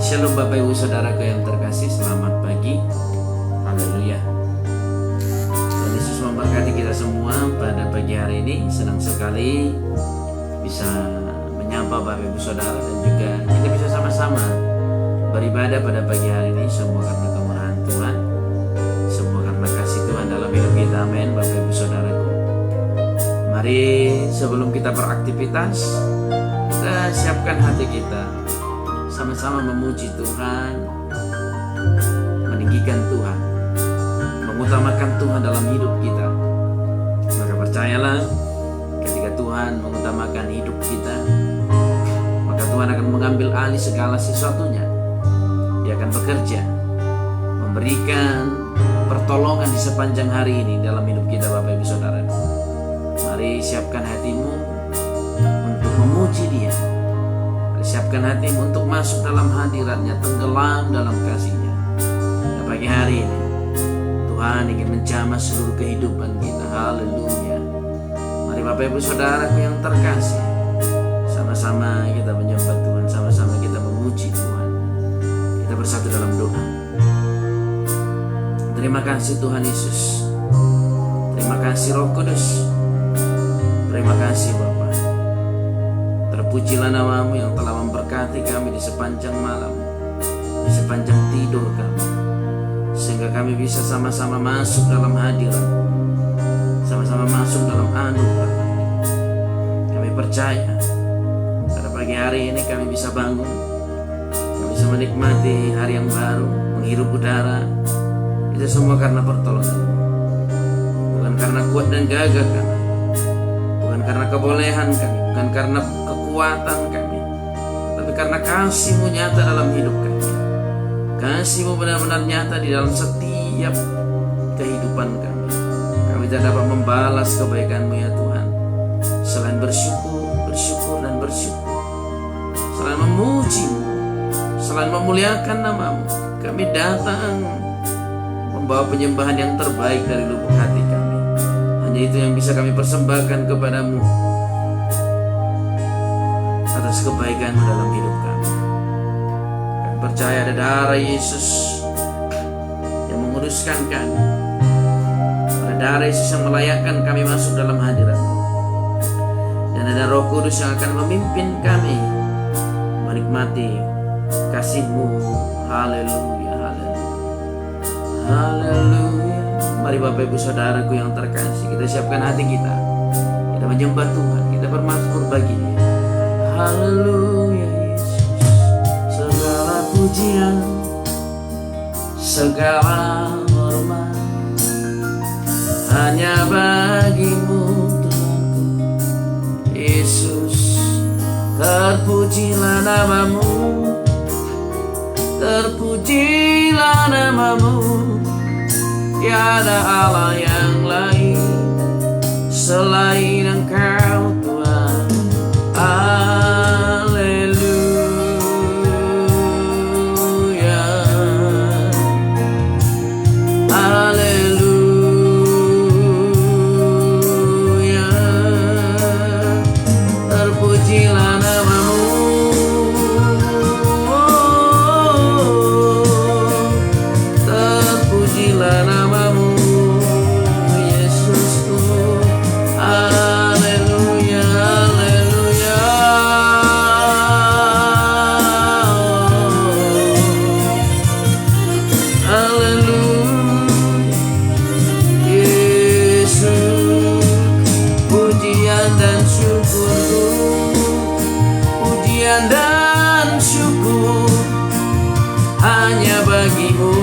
Shalom Bapak Ibu Saudaraku yang terkasih, selamat pagi. Haleluya. Tuhan Yesus memberkati kita semua pada pagi hari ini. Senang sekali bisa menyapa Bapak Ibu Saudara dan juga kita bisa sama-sama beribadah pada pagi hari ini. Semua karena kemurahan Tuhan, semua karena kasih Tuhan dalam hidup kita. Amin. Bapak Ibu Saudaraku, mari sebelum kita beraktivitas, kita siapkan hati kita, sama-sama memuji Tuhan, meninggikan Tuhan, mengutamakan Tuhan dalam hidup kita. Maka percayalah, ketika Tuhan mengutamakan hidup kita, maka Tuhan akan mengambil alih segala sesuatunya. Dia akan bekerja, memberikan pertolongan di sepanjang hari ini dalam hidup kita, Bapak Ibu Saudara. Mari siapkan hatimu untuk memuji Dia. Siapkan hatimu untuk masuk dalam hadiratnya, tenggelam dalam kasih-Nya. Dan pagi hari ini Tuhan ingin menjamah seluruh kehidupan kita. Haleluya. Mari Bapak Ibu Saudaraku yang terkasih, sama-sama kita menyembah Tuhan, sama-sama kita memuji Tuhan. Kita bersatu dalam doa. Terima kasih Tuhan Yesus. Terima kasih Roh Kudus. Terima kasih Bapa. Terpujilah nama-Mu yang telah memberkati kami di sepanjang malam, di sepanjang tidur kami, sehingga kami bisa sama-sama masuk dalam hadirat, sama-sama masuk dalam anugerah. Kami percaya pada pagi hari ini kami bisa bangun, kami bisa menikmati hari yang baru, menghirup udara. Itu semua karena pertolongan-Mu, bukan karena kuat dan gagah kami, bukan karena kebolehan kami, bukan karena kekuatan kami, tapi karena kasih-Mu nyata dalam hidup kami. Kasih-Mu benar-benar nyata di dalam setiap kehidupan kami. Kami tidak dapat membalas kebaikan-Mu ya Tuhan, selain bersyukur dan bersyukur, selain memuji-Mu, selain memuliakan nama-Mu. Kami datang membawa penyembahan yang terbaik dari lubuk hati kami. Hanya itu yang bisa kami persembahkan kepada-Mu atas kebaikan-Mu dalam hidup kami. Kami percaya ada darah Yesus yang menguduskan kami, ada darah Yesus yang melayakkan kami masuk dalam hadirat-Mu, dan ada Roh Kudus yang akan memimpin kami menikmati kasih-Mu. Haleluya, haleluya, haleluya. Mari Bapak Ibu Saudaraku yang terkasih, kita siapkan hati kita, kita menyembah Tuhan, kita bermazmur bagi Dia. Haleluya Yesus, segala pujian, segala hormat hanya bagi-Mu Tuhanku. Yesus, terpujilah nama-Mu, terpujilah nama-Mu. Tiada Allah yang lain selain Engkau Tuhan. Haleluya, haleluya. Terpujilah nama-Mu, terpujilah nama-Mu Yesusku. Haleluya, haleluya. Haleluya Yesus, pujian dan syukurku, pujian dan syukur hanya bagi-Mu.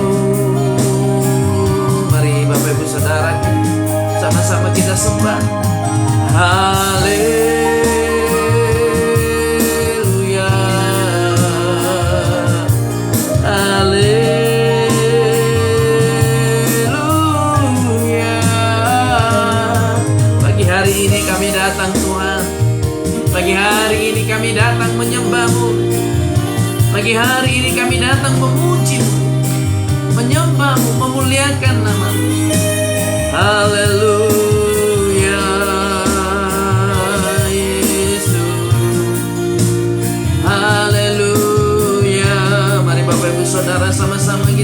Mari Bapak Ibu Saudara, sama-sama kita sembah. Haleluya, haleluya. Pagi hari ini kami datang Tuhan, pagi hari ini kami datang menyembah-Mu, pagi hari ini kami datang memuji-Mu, menyembah-Mu, memuliakan nama-Mu. Haleluya Yesus, haleluya. Mari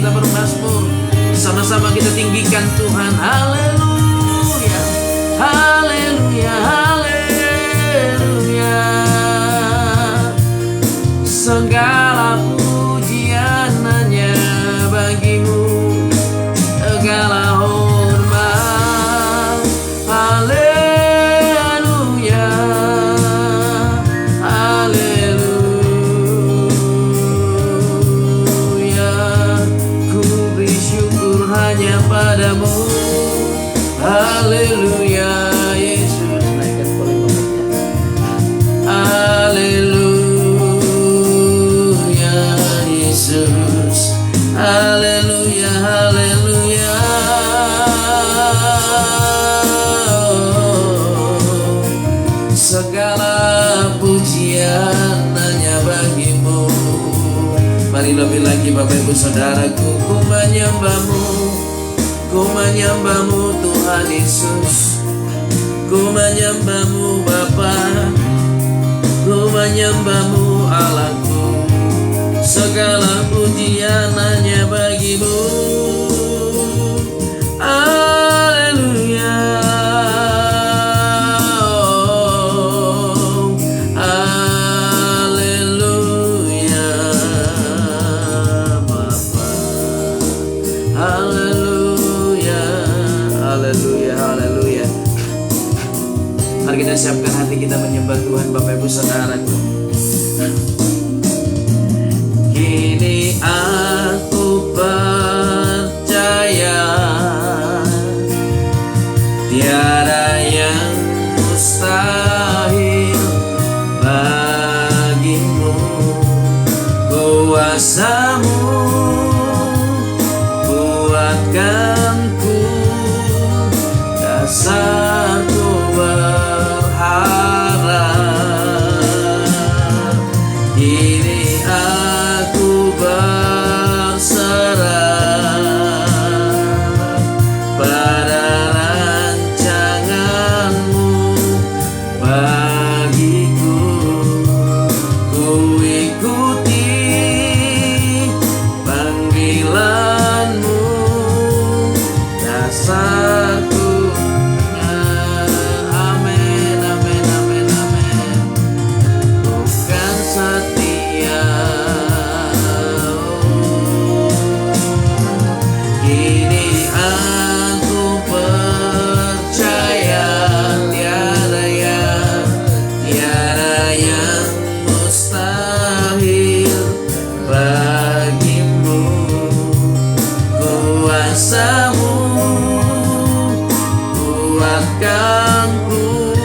kita bermazmur, sama-sama kita tinggikan Tuhan. Haleluya, haleluya, haleluya. Segala pujian hanya bagimu, segala hormat. Haleluya, haleluya. Ku beri syukur hanya padamu. Haleluya, Yesus. Naikkan volume bangetnya. Haleluya, Yesus. Haleluya, haleluya. Segala pujian hanya bagimu. Mari lebih lagi Bapak Ibu Saudaraku, ku menyembahmu, ku menyembahmu Tuhan Yesus. Ku menyembahmu Bapa, ku menyembahmu Allahku. Segala pujian hanya bagimu. Haleluya, haleluya Bapa. Haleluya, haleluya, haleluya. Mari kita siapkan hati kita menyembah Tuhan Bapak Ibu Saudaraku. Kini aku percaya tiada yang mustahil bagimu. Kuasamu kuatkanku, dasarku berharap. Kini aku berserah pada rancanganmu bagiku. Ku ikuti panggilanmu, dasarku. Amin, amin, amin, amin. Bukan setia. Kini aku percaya tiada yang mustahil bagimu. Kuasamu kuatkanku,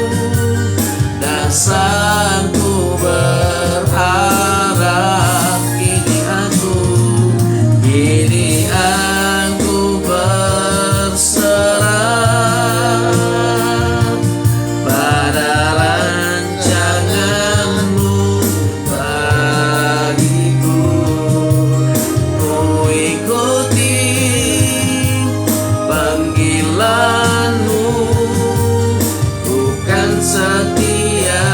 dasarku berharap. Kini aku berserah pada rancanganmu bagiku. Ku ikuti panggilanmu, bukan setia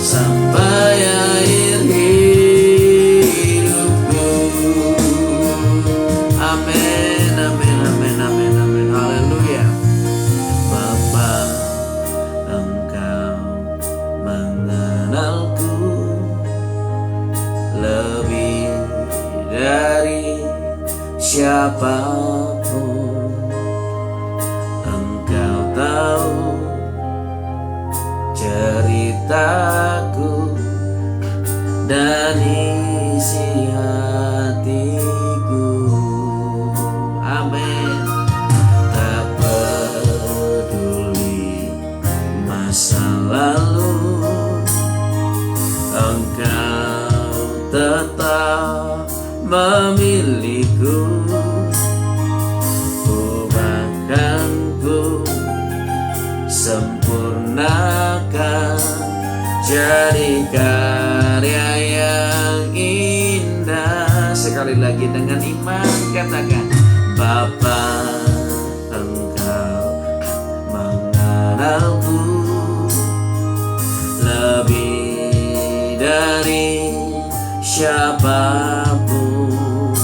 sampai akhir hidupku. Amin, amin, amin, amin, amin. Haleluya. Bapa, Engkau mengenalku lebih dari siapapun. Engkau tahu ceritaku dan isi hatiku. Amin. Tak peduli masa lalu, Engkau tetap memilihku. Ku bahkan ku sempurnakan jadi karya yang indah. Sekali lagi dengan iman katakan, Bapa, Engkau mengenalku lebih dari siapapun.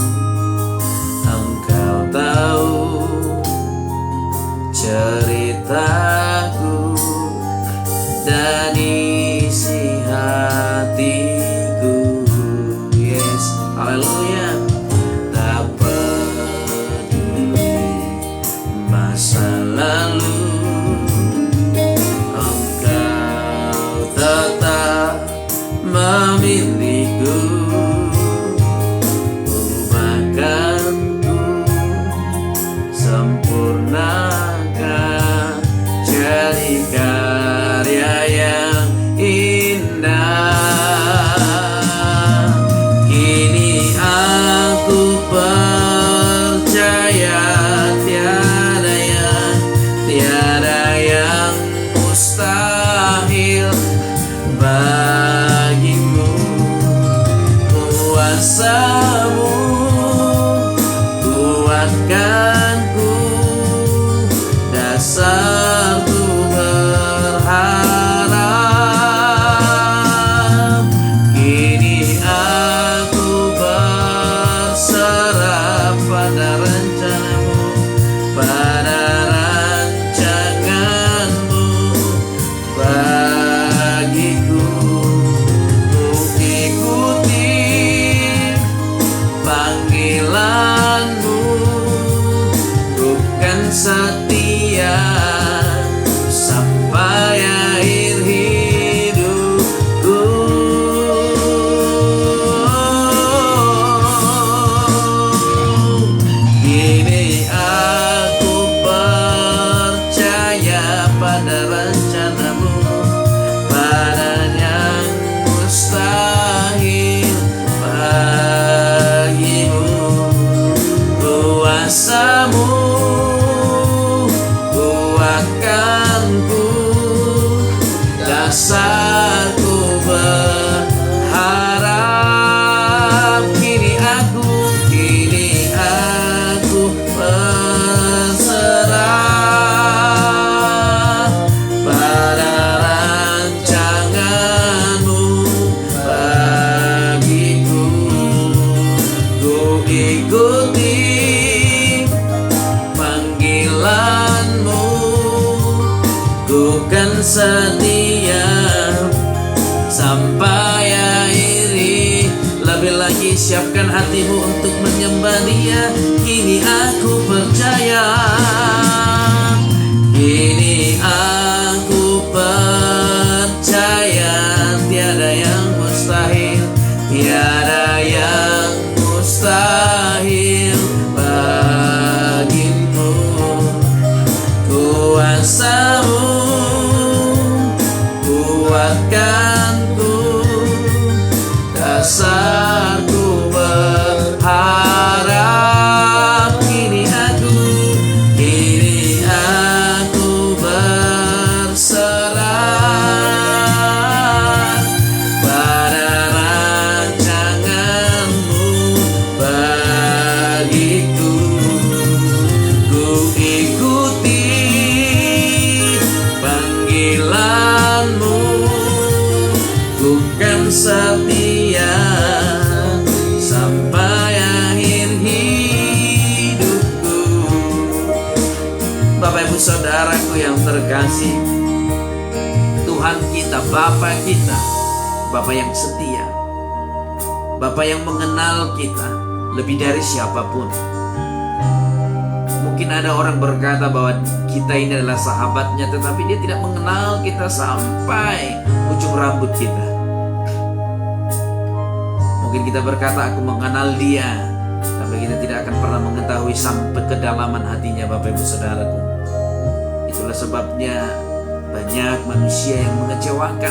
kuasamu kuatkanku, dasarku berharap. Kini aku berserah pada rencanamu, pada rancanganmu bagiku. Ku ikuti panggilanmu, bukan setia sampai akhir hidupku. Kini aku percaya pada rencanamu, pada yang mustahil bagimu. Kuasamu kuatkanku, dasarku berharap. Kini aku berserah pada rancanganmu bagiku. Ku ikuti panggilanmu, ku kan setia sampai akhiri. Lebih lagi siapkan hatimu untuk menyembah Dia. Kini aku percaya, kini aku percaya, tiada yang mustahil, tiada yang mustahil bagimu. Kuasamu kuatkanku, dasarku berharap. Kini aku berserah pada rancanganmu bagiku. Ku ikuti panggilanmu, ku kan setia sampai akhir hidupku. Bapak Ibu Saudaraku yang terkasih, Tuhan kita, Bapa kita, Bapa yang setia, Bapa yang mengenal kita lebih dari siapapun. Mungkin ada orang berkata bahwa kita ini adalah sahabatnya, tetapi dia tidak mengenal kita sampai ujung rambut kita. Mungkin kita berkata aku mengenal dia, tapi kita tidak akan pernah mengetahui sampai kedalaman hatinya, Bapak Ibu Saudaraku. Itulah sebabnya banyak manusia yang mengecewakan,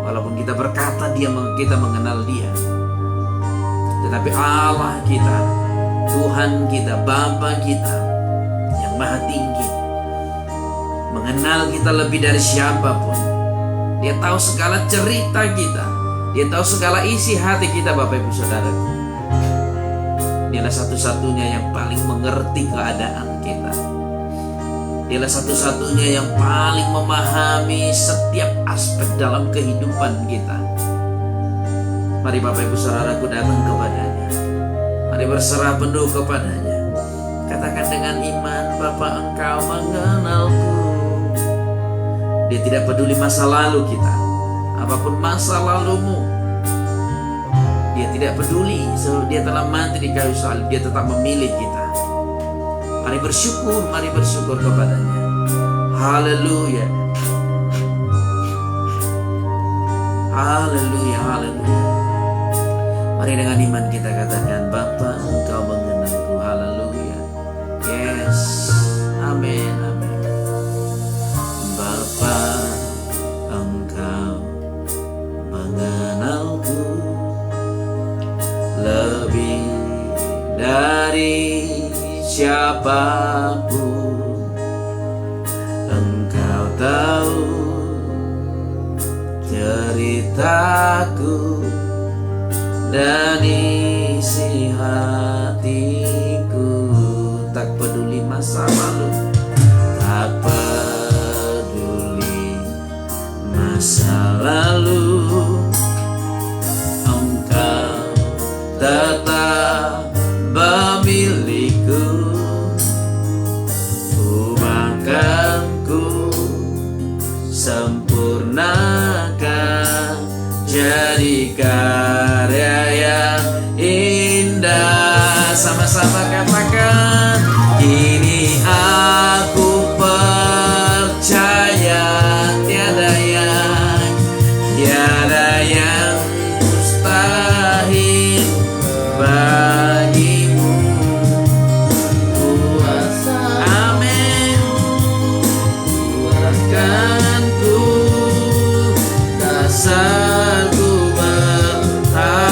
walaupun kita berkata kita mengenal dia. Tetapi Allah kita, Tuhan kita, Bapa kita yang maha tinggi, mengenal kita lebih dari siapapun. Dia tahu segala cerita kita, Dia tahu segala isi hati kita, Bapak Ibu Saudaraku. Dialah satu-satunya yang paling mengerti keadaan kita. Dialah satu-satunya yang paling memahami setiap aspek dalam kehidupan kita. Mari Bapak Ibu Saudaraku datang kepadanya. Mari berserah penuh kepadanya. Katakan dengan iman, Bapa, Engkau mengenalku. Dia tidak peduli masa lalu kita, apapun masa lalumu, Dia tidak peduli. Dia telah mati di kayu salib, Dia tetap memilih kita. Mari bersyukur kepadanya. Haleluya, haleluya, haleluya. Mari dengan iman kita katakan, Bapa, Engkau mengenalku. Haleluya. Yes. Amin, amin. Bapa, Engkau mengenalku lebih dari siapapun. Engkau tahu ceritaku dan isi hatiku. Tak peduli masa lalu, tak peduli masa lalu, Engkau tetap milikku. Ku akan ku sempurnakan jadi karya yang indah. Sama-sama katakan, kini aku percaya tiada yang mustahil bagimu. Kuasa, amin, kuatkan ku, dasarku berharap.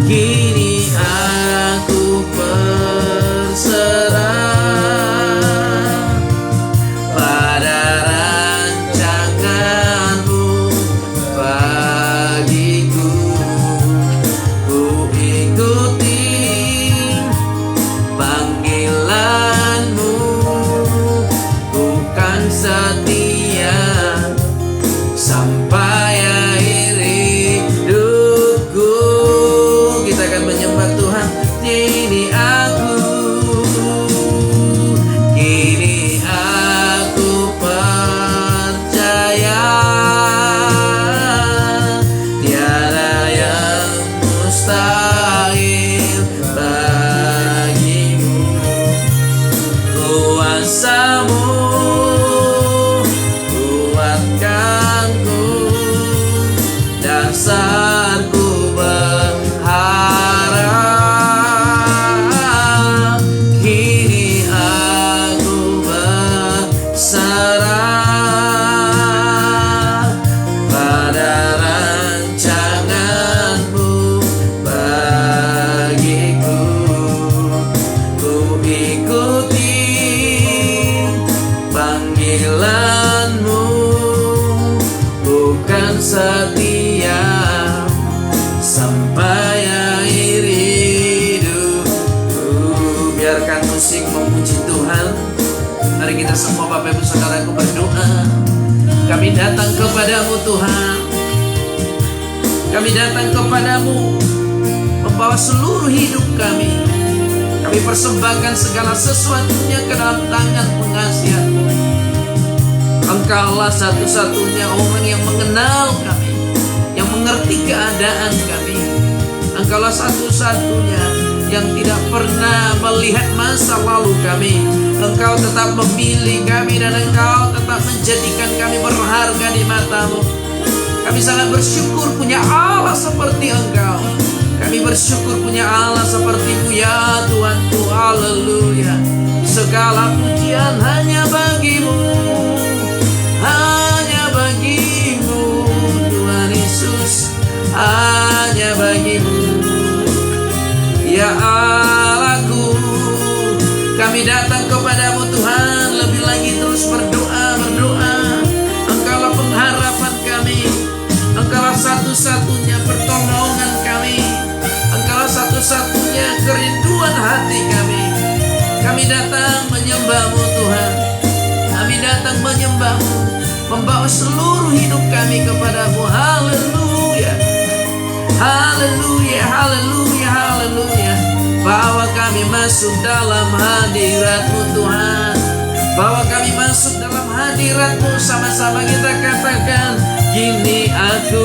Kini aku berserah pada rancanganmu bagiku. Ku ikuti panggilanmu, ku kan setia sampai akhir hidupku. Kita akan menyembah Tuhan. Kini aku percaya tiada yang mustahil bagimu. Kuasamu kuatkanku, dasarku berharap. Kini aku berserah pada rancanganmu bagiku. Ku ikuti panggilanmu, bukan setia sampai akhir hidupku. Biarkan musik memuji Tuhan. Mari kita semua Bapak Ibu Saudaraku berdoa. Kami datang kepadamu Tuhan, kami datang kepadamu membawa seluruh hidup kami. Kami persembahkan segala sesuatunya ke dalam tangan pengasihan-Mu. Engkaulah satu-satunya orang yang mengenal kami, yang mengerti keadaan kami. Engkaulah satu-satunya yang tidak pernah melihat masa lalu kami. Engkau tetap memilih kami dan Engkau tetap menjadikan kami berharga di mata-Mu. Kami sangat bersyukur punya Allah seperti Engkau. Kami bersyukur punya Allah seperti-Mu ya Tuhanku. Haleluya. Segala pujian hanya bagi-Mu, hanya bagi-Mu Tuhan Yesus, hanya bagi-Mu ya Allahku. Kami datang kepadamu Tuhan, lebih lagi terus berdoa. Engkaulah pengharapan kami, Engkaulah satu-satunya pertolongan kami, Engkaulah satu-satunya kerinduan hati kami. Kami datang menyembah-Mu Tuhan, kami datang menyembah-Mu, membawa seluruh hidup kami kepadamu. Haleluya, haleluya, haleluya, haleluya. Bawa kami masuk dalam hadirat-Mu Tuhan, bawa kami masuk dalam hadirat-Mu. Sama-sama kita katakan, kini aku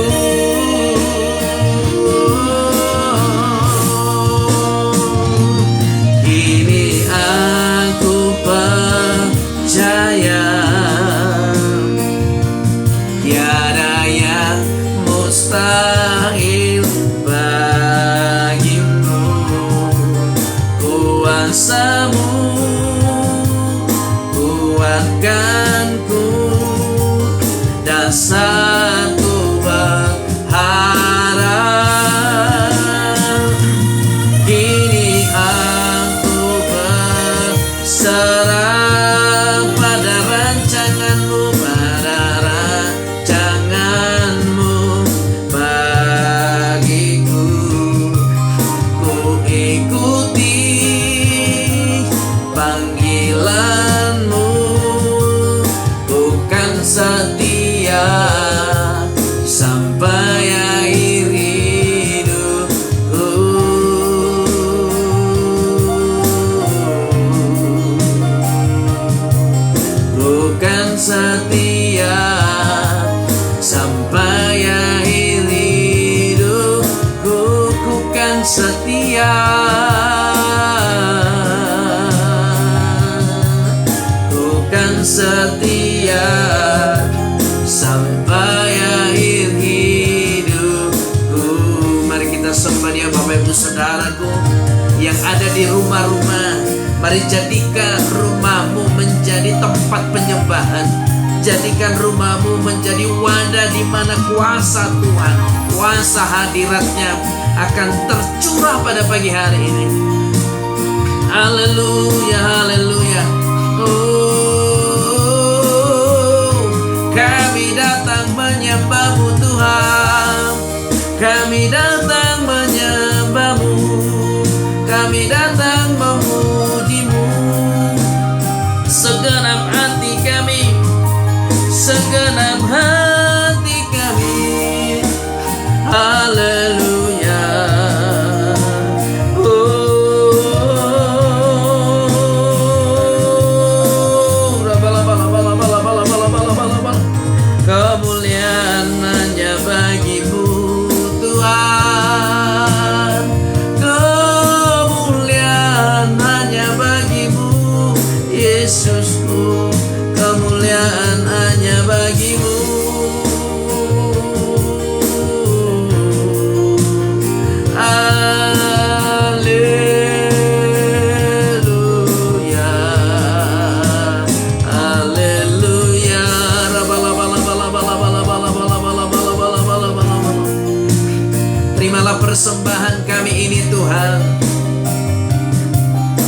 percaya tiada yang mustahil bagimu. Kuasa-Mu kuatkanku, dasarku berharap. Kini aku berserah pada rancangan-Mu, pada rancangan-Mu haleluya. Ku kan setia sampai akhir hidupku. Mari kita sembah Dia, Bapak Ibu Saudaraku yang ada di rumah-rumah. Mari jadikan rumahmu menjadi tempat penyembahan. Jadikan rumahmu menjadi wadah di mana kuasa Tuhan, kuasa hadirat-Nya akan tercurah pada pagi hari ini. Haleluya, haleluya. Oh, kami datang menyembah-Mu Tuhan. Kami datang menyembah-Mu. Kami datang memuji-Mu. Segenap hati kami, segenap hati kami. Haleluya. Kemuliaan hanya bagi-Mu Tuhan. Kemuliaan hanya bagi-Mu Yesusku. Kemuliaan hanya bagi-Mu. Haleluya, haleluya. Terimalah persembahan kami ini Tuhan.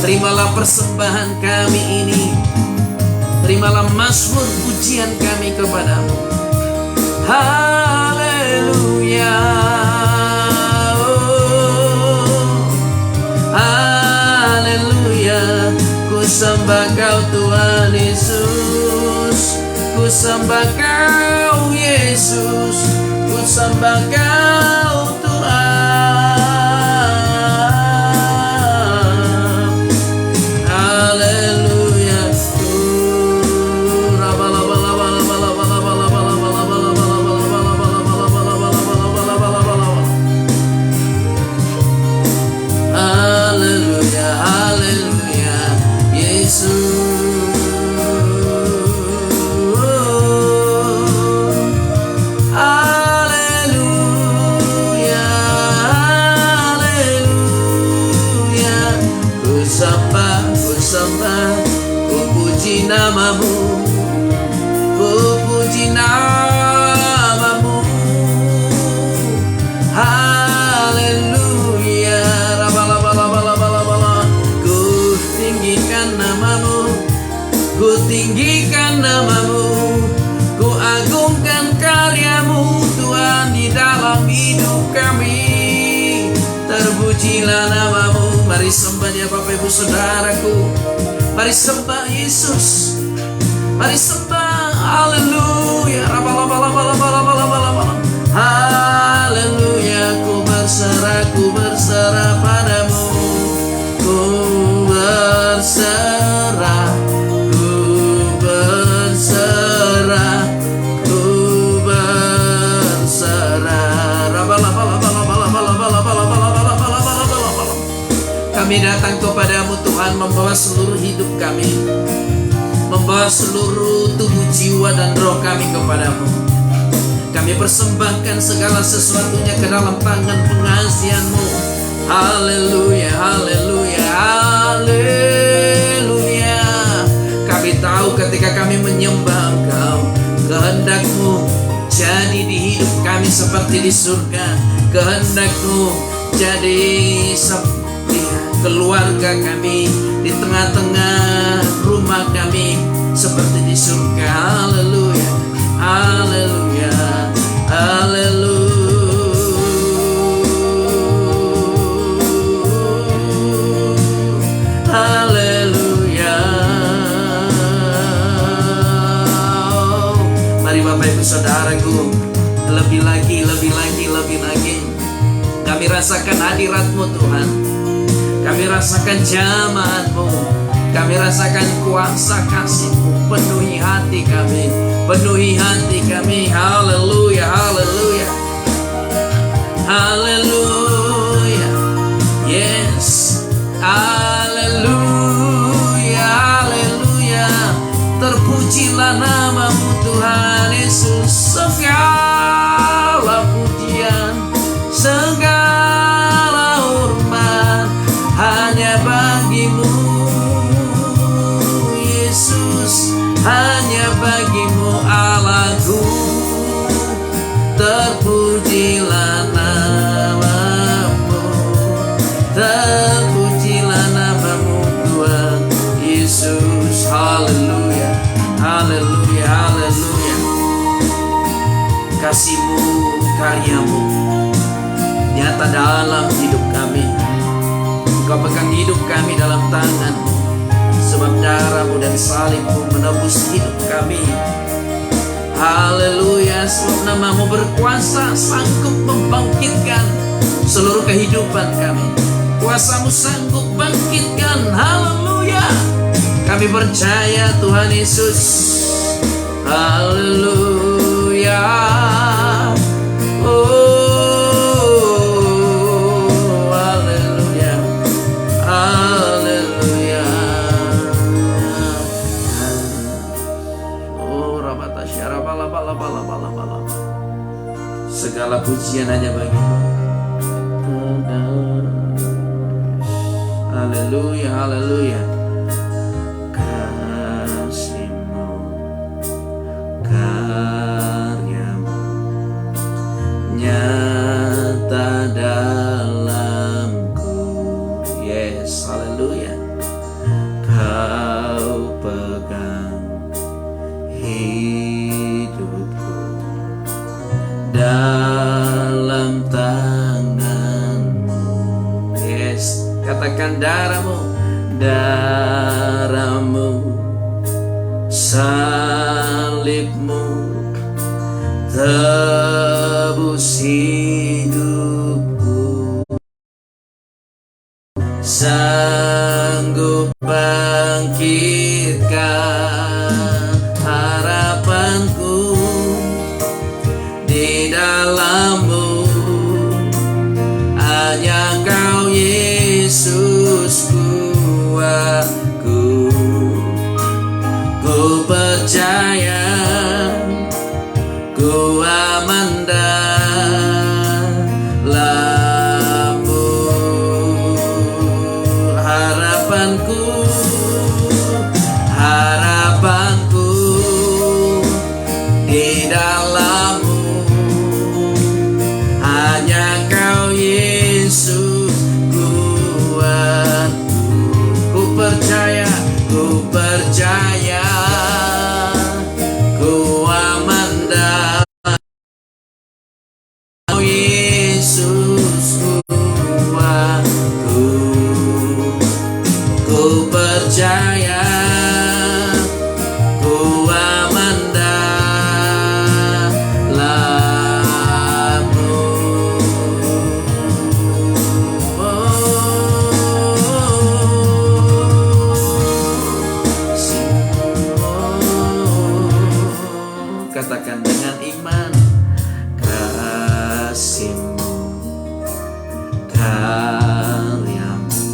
Terimalah persembahan kami ini. Terimalah mazmur pujian kami kepadamu. Haleluya. Oh, haleluya. Ku sembah Kau Tuhan Yesus. Ku sembah Kau Yesus. Ku sembah Kau Tuhan. Haleluya. Haleluya, haleluya, Yesus. Haleluya, haleluya. Ku sembah, ku puji nama-Mu. Ku puji nama-Mu. Haleluya. Ku tinggikan nama-Mu. Ku tinggikan nama-Mu. Ku agungkan karya-Mu Tuhan di dalam hidup kami. Terpujilah nama-Mu. Mari sembah Dia, Bapak Ibu Saudaraku. Mari sembah Yesus. Mari sembah. Haleluya. Haleluya. Ku berserah padamu. Ku berserah. Ku berserah. Ku berserah. Kami datang kepadamu Tuhan, membawa seluruh hidup kami, membawa seluruh tubuh, jiwa, dan roh kami kepadamu. Kami persembahkan segala sesuatunya ke dalam tangan pengasihan-Mu. Haleluya, haleluya, haleluya. Kami tahu ketika kami menyembah Engkau, kehendak-Mu jadi di hidup kami seperti di surga. Kehendak-Mu jadi seperti keluarga kami, di tengah-tengah rumah kami seperti di surga. Haleluya, haleluya, haleluya. Haleluya. Mari Bapak Ibu Saudaraku, lebih lagi kami rasakan hadirat-Mu Tuhan. Kami rasakan jamahan-Mu. Kami rasakan kuasa kasih-Mu. Penuhi hati kami, penuhi hati kami. Haleluya, haleluya, haleluya. Yeah. terpujilah namamu Tuhan Yesus. Segala pujian, segala hormat hanya bagimu Yesus, hanya bagimu Allahku. Terpujilah namamu, terpujilah namamu Tuhan Yesus. Haleluya, haleluya, haleluya. Kasih-Mu, karya-Mu nyata dalam hidup kami. Engkau pegang hidup kami dalam tangan-Mu, sebab darah-Mu dan salib-Mu menebus hidup kami. Haleluya, sebab namamu berkuasa, sanggup membangkitkan seluruh kehidupan kami. Kuasa-Mu sanggup bangkitkan. Haleluya, kami percaya Tuhan Yesus. Haleluya. Oh, haleluya, haleluya. Segala pujian hanya bagimu. Haleluya, haleluya. Kasih-Mu, karya-Mu nyata dalamku. Yes, haleluya. Kau pegang hidupku dalam tangan-Mu. Yes, katakan darah-Mu, darah-Mu, salib-Mu tebus hidupku, sanggup bangkitkan harapanku. Di dalam-Mu hanya Kau Yesus kuatku. Ku percaya, ku aman dalam-Mu. Harapanku, harapanku di dalam-Mu hanya Kau Yesus kuatku. Ku percaya, ku percaya, ku aman dalam Kau Yesus kuatku. Ku percaya, ku aman dalam-Mu. Katakan dengan iman, kasih-Mu, karya-Mu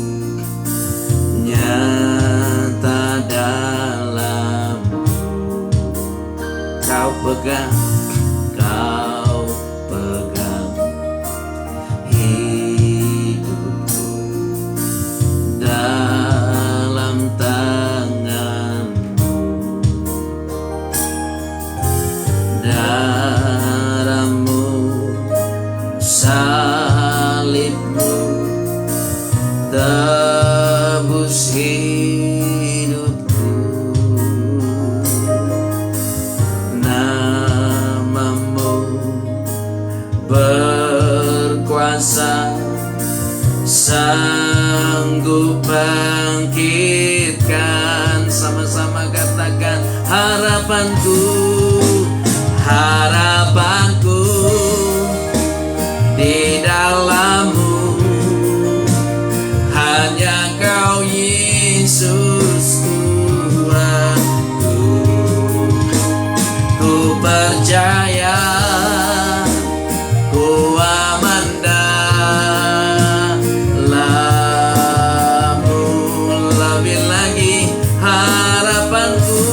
nyata dalamku. Kau pegang, Kau pegang hidupku dalam tangan-Mu. Darah-Mu, salib-Mu tebus hidupku. Namamu berkuasa, sanggup bangkitkan. Sama-sama katakan, harapanku, harapanku di dalam-Mu hanya Kau Yesus kuatku. Ku percaya, ku aman dalam-Mu. Lebih lagi harapanku,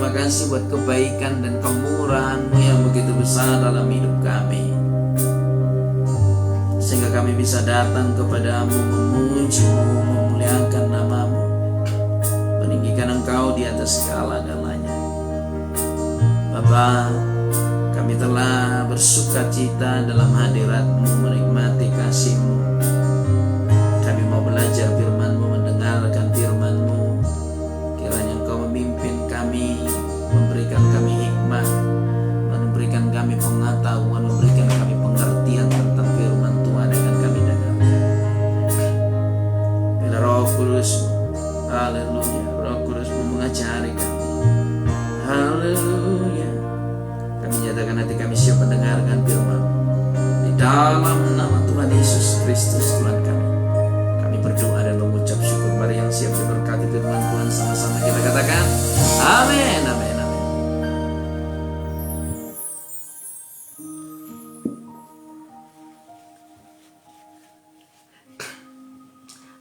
terima kasih buat kebaikan dan kemurahan-Mu yang begitu besar dalam hidup kami, sehingga kami bisa datang kepadamu, memuji-Mu, memuliakan nama-Mu, meninggikan Engkau di atas segala-galanya. Bapa, kami telah bersuka cita dalam hadirat-Mu, menikmati kasih-Mu. Kami mau belajar firman-Mu, mendengarkan firman-Mu. Kiranya Engkau memimpin kami, memberikan kami hikmat, memberikan kami pengetahuan, memberikan kami pengertian tentang firman Tuhan yang akan kami dengar. Bila Roh Kudus-Mu, haleluya, Roh Kudus-Mu mengajari kami, haleluya. Kami nyatakan hati kami siap mendengarkan firman di dalam nama Tuhan Yesus Kristus Tuhan kami. Kami berdoa dan mengucap syukur. Mari yang siap diberkati firman Tuhan sama-sama kita katakan amin, amin, amin.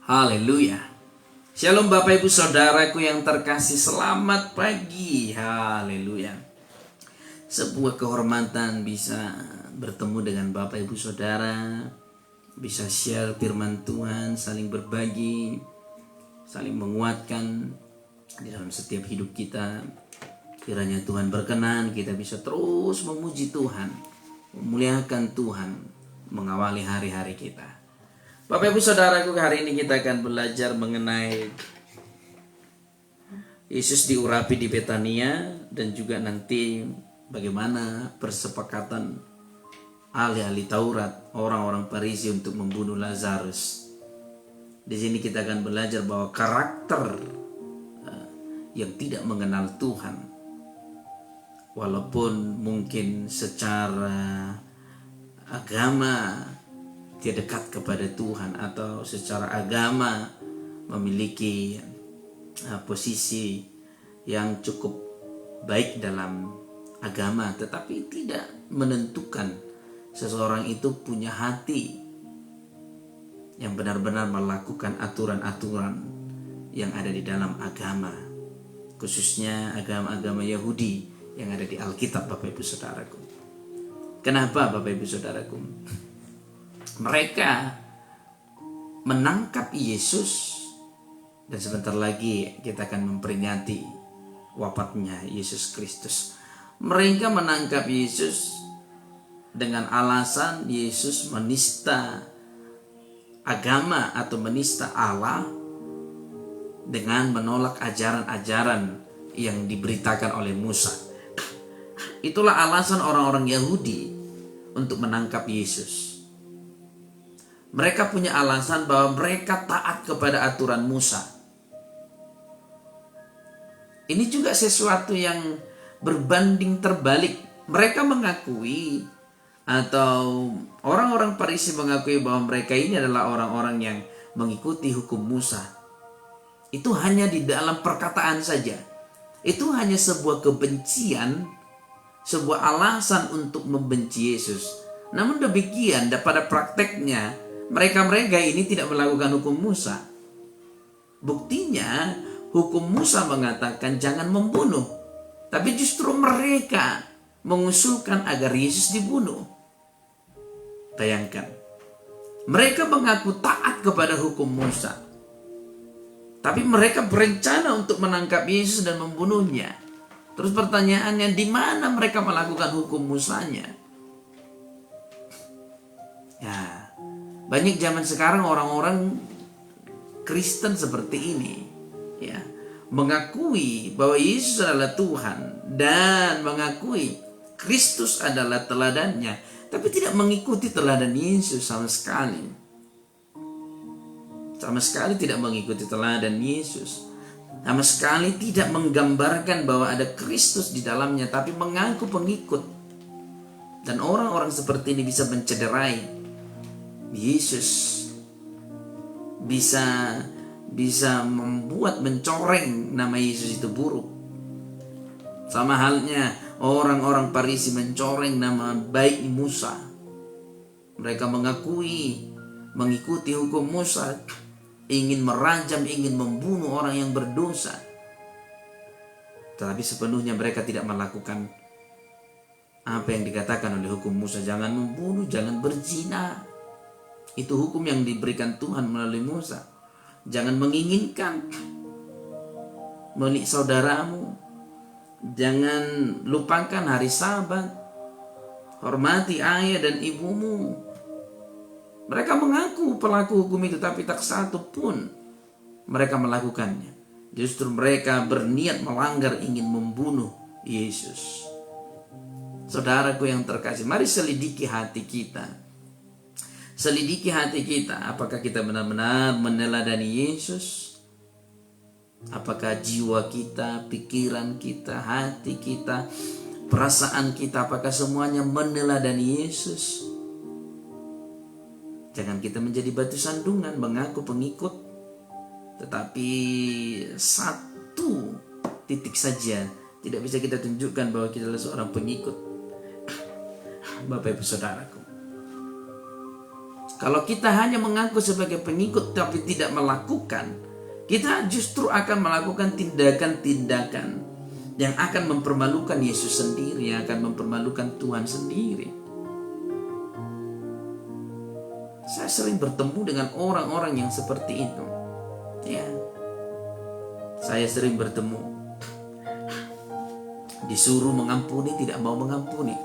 Haleluya. Shalom Bapak Ibu Saudaraku yang terkasih, selamat pagi. Haleluya. Sebuah kehormatan bisa bertemu dengan Bapak Ibu Saudara, bisa share firman Tuhan, saling berbagi, saling menguatkan di dalam setiap hidup kita. Kiranya Tuhan berkenan kita bisa terus memuji Tuhan, memuliakan Tuhan, mengawali hari-hari kita. Bapak Ibu Saudaraku, hari ini kita akan belajar mengenai Yesus diurapi di Betania, dan juga nanti bagaimana persepakatan ahli-ahli Taurat, orang-orang Farisi untuk membunuh Lazarus. Di sini kita akan belajar bahwa karakter yang tidak mengenal Tuhan, walaupun mungkin secara agama dia dekat kepada Tuhan, atau secara agama memiliki posisi yang cukup baik dalam agama, tetapi tidak menentukan seseorang itu punya hati yang benar-benar melakukan aturan-aturan yang ada di dalam agama, khususnya agama-agama Yahudi yang ada di Alkitab. Bapak Ibu Saudaraku, kenapa Bapak Ibu Saudaraku? Mereka menangkap Yesus, dan sebentar lagi kita akan memperingati wafatnya Yesus Kristus. Mereka menangkap Yesus dengan alasan Yesus menista agama atau menista Allah dengan menolak ajaran-ajaran yang diberitakan oleh Musa. Itulah alasan orang-orang Yahudi untuk menangkap Yesus. Mereka punya alasan bahwa mereka taat kepada aturan Musa. Ini juga sesuatu yang berbanding terbalik. Mereka mengakui, atau orang-orang Farisi mengakui, bahwa mereka ini adalah orang-orang yang mengikuti hukum Musa. Itu hanya di dalam perkataan saja. Itu hanya sebuah kebencian, sebuah alasan untuk membenci Yesus. Namun demikian, pada prakteknya mereka ini tidak melakukan hukum Musa. Buktinya, hukum Musa mengatakan jangan membunuh, tapi justru mereka mengusulkan agar Yesus dibunuh. Bayangkan, mereka mengaku taat kepada hukum Musa, tapi mereka berencana untuk menangkap Yesus dan membunuhnya. Terus pertanyaannya, di mana mereka melakukan hukum Musanya? Ya, banyak zaman sekarang orang-orang Kristen seperti ini, ya, mengakui bahwa Yesus adalah Tuhan dan mengakui Kristus adalah teladannya, tapi tidak mengikuti teladan Yesus sama sekali. Sama sekali tidak mengikuti teladan Yesus. Sama sekali tidak menggambarkan bahwa ada Kristus di dalamnya, tapi mengaku pengikut. Dan orang-orang seperti ini bisa mencederai Yesus, bisa membuat, mencoreng nama Yesus itu buruk. Sama halnya orang-orang Farisi mencoreng nama baik Musa. Mereka mengikuti hukum Musa, ingin merajam, ingin membunuh orang yang berdosa. tetapi sepenuhnya mereka tidak melakukan apa yang dikatakan oleh hukum Musa. Jangan membunuh, jangan berzina. Itu hukum yang diberikan Tuhan melalui Musa. Jangan menginginkan milik saudaramu. Jangan lupakan hari Sabat. Hormati ayah dan ibumu. Mereka mengaku pelaku hukum itu, tapi tak satu pun mereka melakukannya. Justru mereka berniat melanggar, ingin membunuh Yesus. Saudaraku yang terkasih, mari selidiki hati kita. Selidiki hati kita, apakah kita benar-benar meneladani Yesus? Apakah jiwa kita, pikiran kita, hati kita, perasaan kita, apakah semuanya meneladani Yesus? Jangan kita menjadi batu sandungan, mengaku pengikut, tetapi satu titik saja tidak bisa kita tunjukkan bahwa kita adalah seorang pengikut. Bapak Ibu Saudaraku, kalau kita hanya mengaku sebagai pengikut tapi tidak melakukan, kita justru akan melakukan tindakan-tindakan yang akan mempermalukan Yesus sendiri, yang akan mempermalukan Tuhan sendiri. Saya sering bertemu dengan orang-orang yang seperti itu. Ya, saya sering bertemu, disuruh mengampuni tidak mau mengampuni,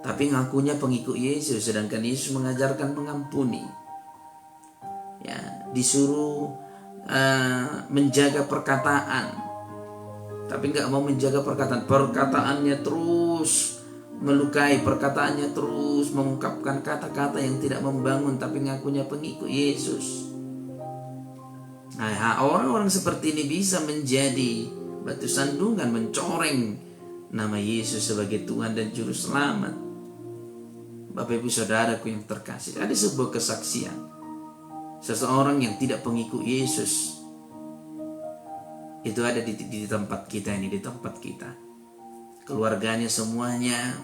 tapi ngakunya pengikut Yesus, sedangkan Yesus mengajarkan mengampuni. Ya, disuruh menjaga perkataan, tapi nggak mau menjaga perkataan. Perkataannya terus melukai, perkataannya terus mengungkapkan kata-kata yang tidak membangun, tapi ngakunya pengikut Yesus. Nah, orang-orang seperti ini bisa menjadi batu sandungan, mencoreng nama Yesus sebagai Tuhan dan Juru Selamat. Bapak Ibu Saudaraku yang terkasih, ada sebuah kesaksian seseorang yang tidak pengikut Yesus. Itu ada di tempat kita ini, di tempat kita. Keluarganya semuanya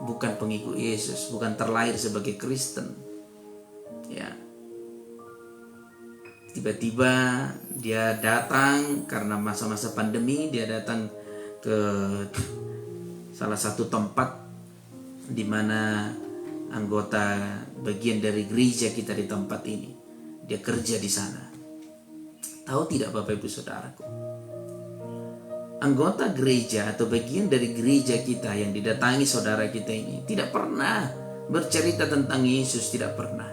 bukan pengikut Yesus, bukan terlahir sebagai Kristen. Ya. Tiba-tiba dia datang karena masa-masa pandemi, dia datang ke salah satu tempat di mana anggota bagian dari gereja kita di tempat ini. Dia kerja di sana. Tahu tidak Bapak Ibu Saudaraku? Anggota gereja atau bagian dari gereja kita yang didatangi saudara kita ini tidak pernah bercerita tentang Yesus, tidak pernah.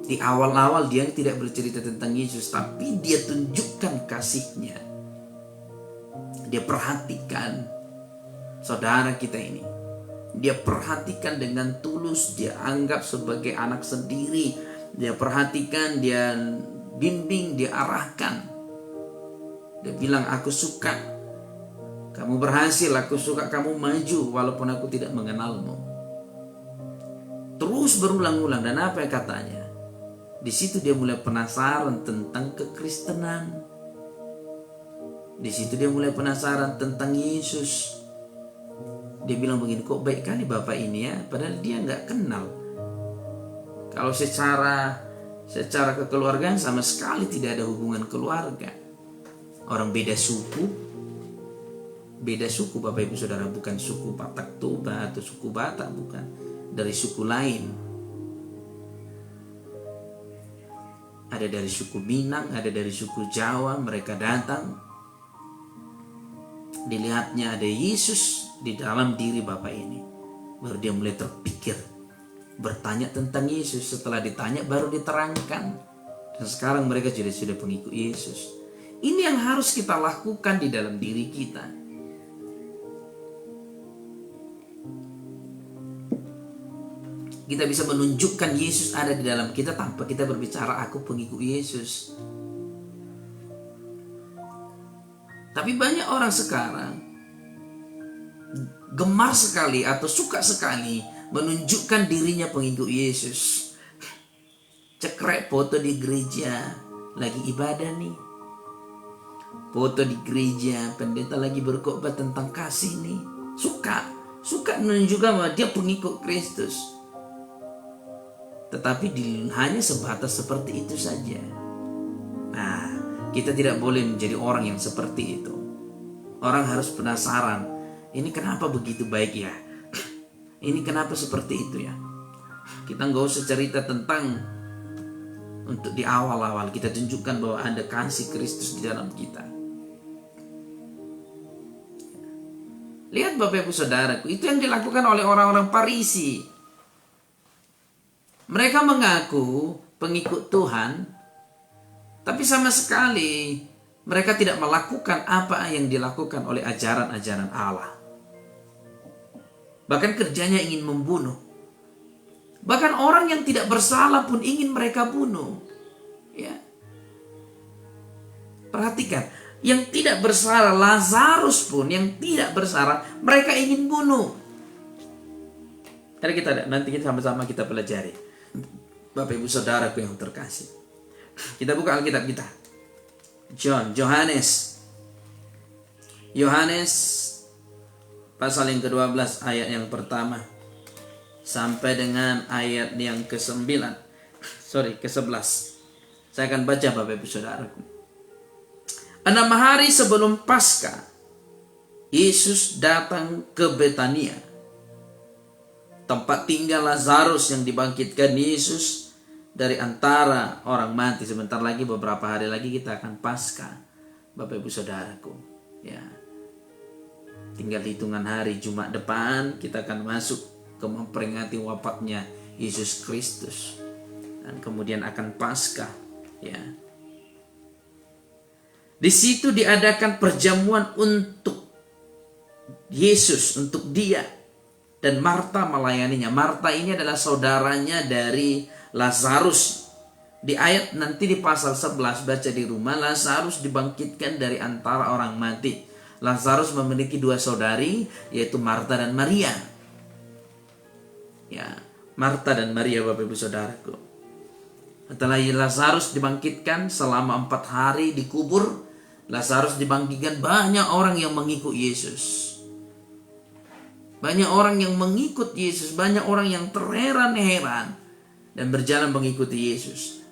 Di awal-awal dia tidak bercerita tentang Yesus, tapi dia tunjukkan kasihnya. Dia perhatikan saudara kita ini. Dia perhatikan dengan tulus, dia anggap sebagai anak sendiri. Dia perhatikan, dia bimbing, dia arahkan. Dia bilang, aku suka kamu berhasil, aku suka kamu maju walaupun aku tidak mengenalmu. Terus berulang-ulang, dan apa yang katanya? Di situ dia mulai penasaran tentang kekristenan. Di situ dia mulai penasaran tentang Yesus. Dia bilang begini, kok baik kali bapak ini ya, padahal dia nggak kenal. Kalau secara kekeluargaan sama sekali tidak ada hubungan keluarga. Orang beda suku Bapak Ibu Saudara, bukan suku Batak Toba atau suku Batak, bukan, dari suku lain. Ada dari suku Minang, ada dari suku Jawa. Mereka datang, dilihatnya ada Yesus di dalam diri bapak ini, baru dia mulai terpikir, bertanya tentang Yesus. Setelah ditanya baru diterangkan, dan sekarang mereka sudah pengikut Yesus. Ini yang harus kita lakukan di dalam diri kita. Kita bisa menunjukkan Yesus ada di dalam kita tanpa kita berbicara aku pengikut Yesus. Tapi banyak orang sekarang gemar sekali atau suka sekali menunjukkan dirinya pengikut Yesus. Cekrek foto di gereja, lagi ibadah nih. Foto di gereja, pendeta lagi berkhotbah tentang kasih nih. Suka menunjukkan bahwa dia pengikut Kristus. Tetapi hanya sebatas seperti itu saja. Nah, Kita tidak boleh menjadi orang yang seperti itu. Orang harus penasaran, ini kenapa begitu baik ya? Ini kenapa seperti itu ya? Kita nggak usah cerita tentang, untuk di awal-awal kita tunjukkan bahwa ada kasih Kristus di dalam kita. Lihat Bapak Ibu Saudaraku, itu yang dilakukan oleh orang-orang Farisi. Mereka mengaku pengikut Tuhan, tapi sama sekali mereka tidak melakukan apa yang dilakukan oleh ajaran-ajaran Allah. Bahkan kerjanya ingin membunuh. Bahkan orang yang tidak bersalah pun ingin mereka bunuh. Ya. Perhatikan, yang tidak bersalah, Lazarus pun yang tidak bersalah, mereka ingin bunuh. Nanti kita sama-sama kita pelajari. Bapak Ibu Saudaraku yang terkasih, kita buka Alkitab kita. Yohanes pasal yang ke-12 ayat yang pertama sampai dengan ayat yang ke-11. Saya akan baca Bapak Ibu Saudaraku. 6 hari sebelum Paskah, Yesus datang ke Betania, tempat tinggal Lazarus yang dibangkitkan Yesus dari antara orang mati. Sebentar lagi, beberapa hari lagi kita akan Paskah, Bapak Ibu Saudaraku. Ya, tinggal hitungan hari, Jumat depan kita akan masuk ke memperingati wafatnya Yesus Kristus, dan kemudian akan Paskah. Ya, di situ diadakan perjamuan untuk Yesus, untuk dia, dan Marta melayaninya. Marta ini adalah saudaranya dari Lazarus. Di ayat nanti di pasal 11, baca di rumah, Lazarus dibangkitkan dari antara orang mati. Lazarus memiliki 2 saudari, yaitu Marta dan Maria. Ya, Marta dan Maria, Bapak Ibu Saudaraku. Setelah Lazarus dibangkitkan selama 4 hari dikubur, Lazarus dibangkitkan, banyak orang yang mengikut Yesus. Banyak orang yang mengikut Yesus, banyak orang yang terheran-heran dan berjalan mengikuti Yesus.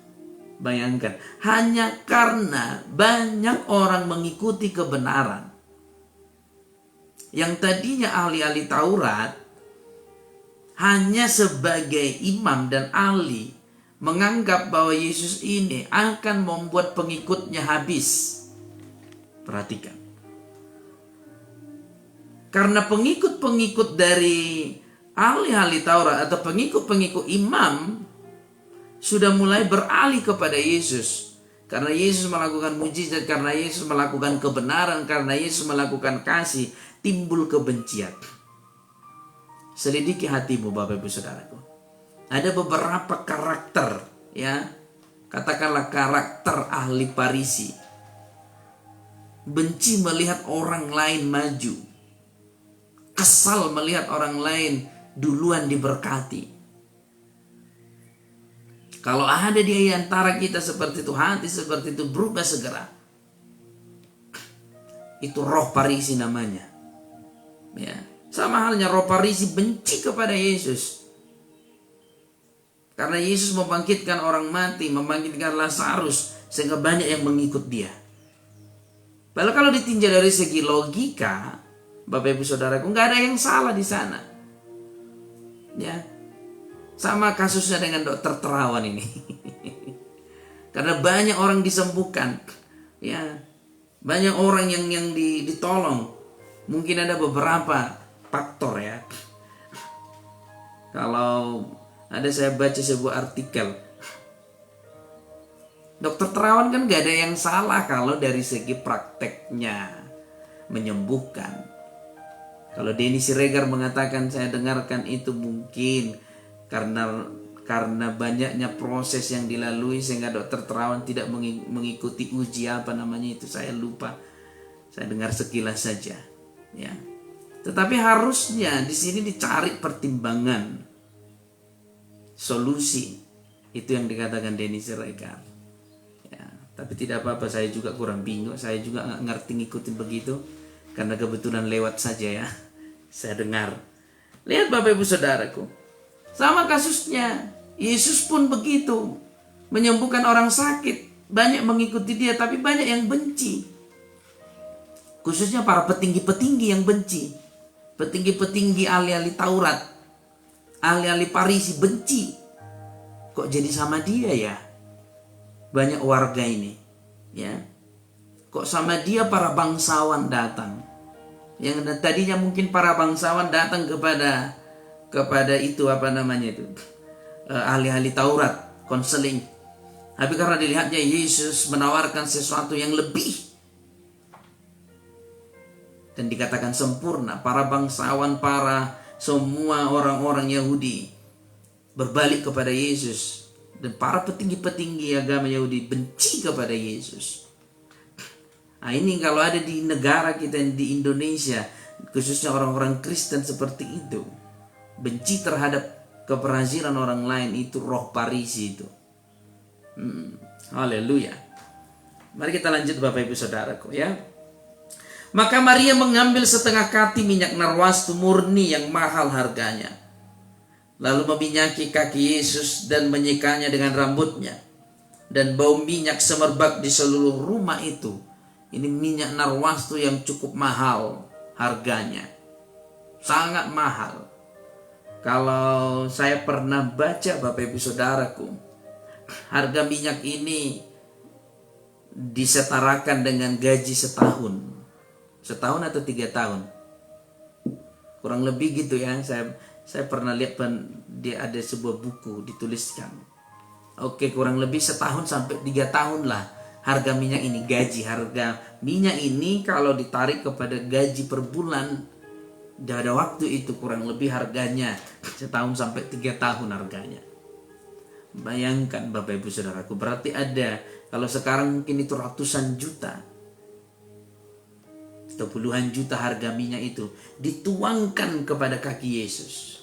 Bayangkan, hanya karena banyak orang mengikuti kebenaran. Yang tadinya ahli-ahli Taurat, hanya sebagai imam dan ahli, menganggap bahwa Yesus ini akan membuat pengikutnya habis. Perhatikan. Karena pengikut-pengikut dari ahli-ahli Taurat atau pengikut-pengikut imam sudah mulai beralih kepada Yesus. Karena Yesus melakukan mujizat, karena Yesus melakukan kebenaran, karena Yesus melakukan kasih, timbul kebencian. Selidiki hatimu Bapak Ibu Saudaraku. Ada beberapa karakter, ya, katakanlah karakter ahli Farisi. Benci melihat orang lain maju. Kesal melihat orang lain duluan diberkati. Kalau ada di antara kita seperti itu, hati seperti itu, berubah segera. Itu roh Farisi namanya. Ya, sama halnya roh Farisi benci kepada Yesus. Karena Yesus membangkitkan orang mati, membangkitkan Lazarus, sehingga banyak yang mengikut dia. Padahal kalau ditinjau dari segi logika, Bapak Ibu Saudaraku, nggak ada yang salah di sana. Ya, sama kasusnya dengan dokter Terawan ini. Karena banyak orang disembuhkan, ya, banyak orang yang ditolong. Mungkin ada beberapa faktor, ya. Kalau ada, saya baca sebuah artikel, dokter Terawan kan gak ada yang salah kalau dari segi prakteknya menyembuhkan. Kalau Denny Siregar mengatakan, saya dengarkan itu mungkin karena banyaknya proses yang dilalui sehingga dokter Terawan tidak mengikuti uji apa namanya itu, saya lupa. Saya dengar sekilas saja, ya. Tetapi harusnya di sini dicari pertimbangan, solusi. Itu yang dikatakan Denny Siregar. Ya, tapi tidak apa-apa, saya juga kurang bingung, saya juga nggak ngerti ngikutin begitu. Karena kebetulan lewat saja, ya, saya dengar. Lihat Bapak Ibu Saudaraku, sama kasusnya. Yesus pun begitu, menyembuhkan orang sakit. banyak mengikuti dia, tapi banyak yang benci. Khususnya para petinggi-petinggi yang benci. Petinggi-petinggi ahli-ahli Taurat, ahli-ahli Farisi benci. Kok jadi sama dia ya? Banyak warga ini, ya. Kok sama dia para bangsawan datang? Yang tadinya mungkin para bangsawan datang kepada itu ahli-ahli Taurat, konseling. Tapi karena dilihatnya Yesus menawarkan sesuatu yang lebih dan dikatakan sempurna, para bangsawan, para semua orang-orang Yahudi berbalik kepada Yesus, dan para petinggi-petinggi agama Yahudi benci kepada Yesus. Nah, ini kalau ada di negara kita di Indonesia, khususnya orang-orang Kristen seperti itu, benci terhadap keberhasilan orang lain, itu roh Farisi itu. Haleluya. Mari kita lanjut Bapak Ibu Saudaraku ya. Maka Maria mengambil setengah kati minyak narwastu murni yang mahal harganya, lalu meminyaki kaki Yesus dan menyikanya dengan rambutnya, dan bau minyak semerbak di seluruh rumah itu. Ini minyak narwastu yang cukup mahal harganya, sangat mahal. Kalau saya pernah baca Bapak Ibu Saudaraku, harga minyak ini disetarakan dengan gaji setahun atau 3 tahun, kurang lebih gitu ya. Saya pernah lihat dia ada sebuah buku dituliskan. Oke, kurang lebih setahun sampai 3 tahun lah harga minyak ini. Harga minyak ini kalau ditarik kepada gaji per bulan pada waktu itu kurang lebih harganya setahun sampai 3 tahun harganya. Bayangkan Bapak Ibu Saudaraku, berarti ada, kalau sekarang mungkin itu ratusan juta atau puluhan juta harga minyak itu dituangkan kepada kaki Yesus.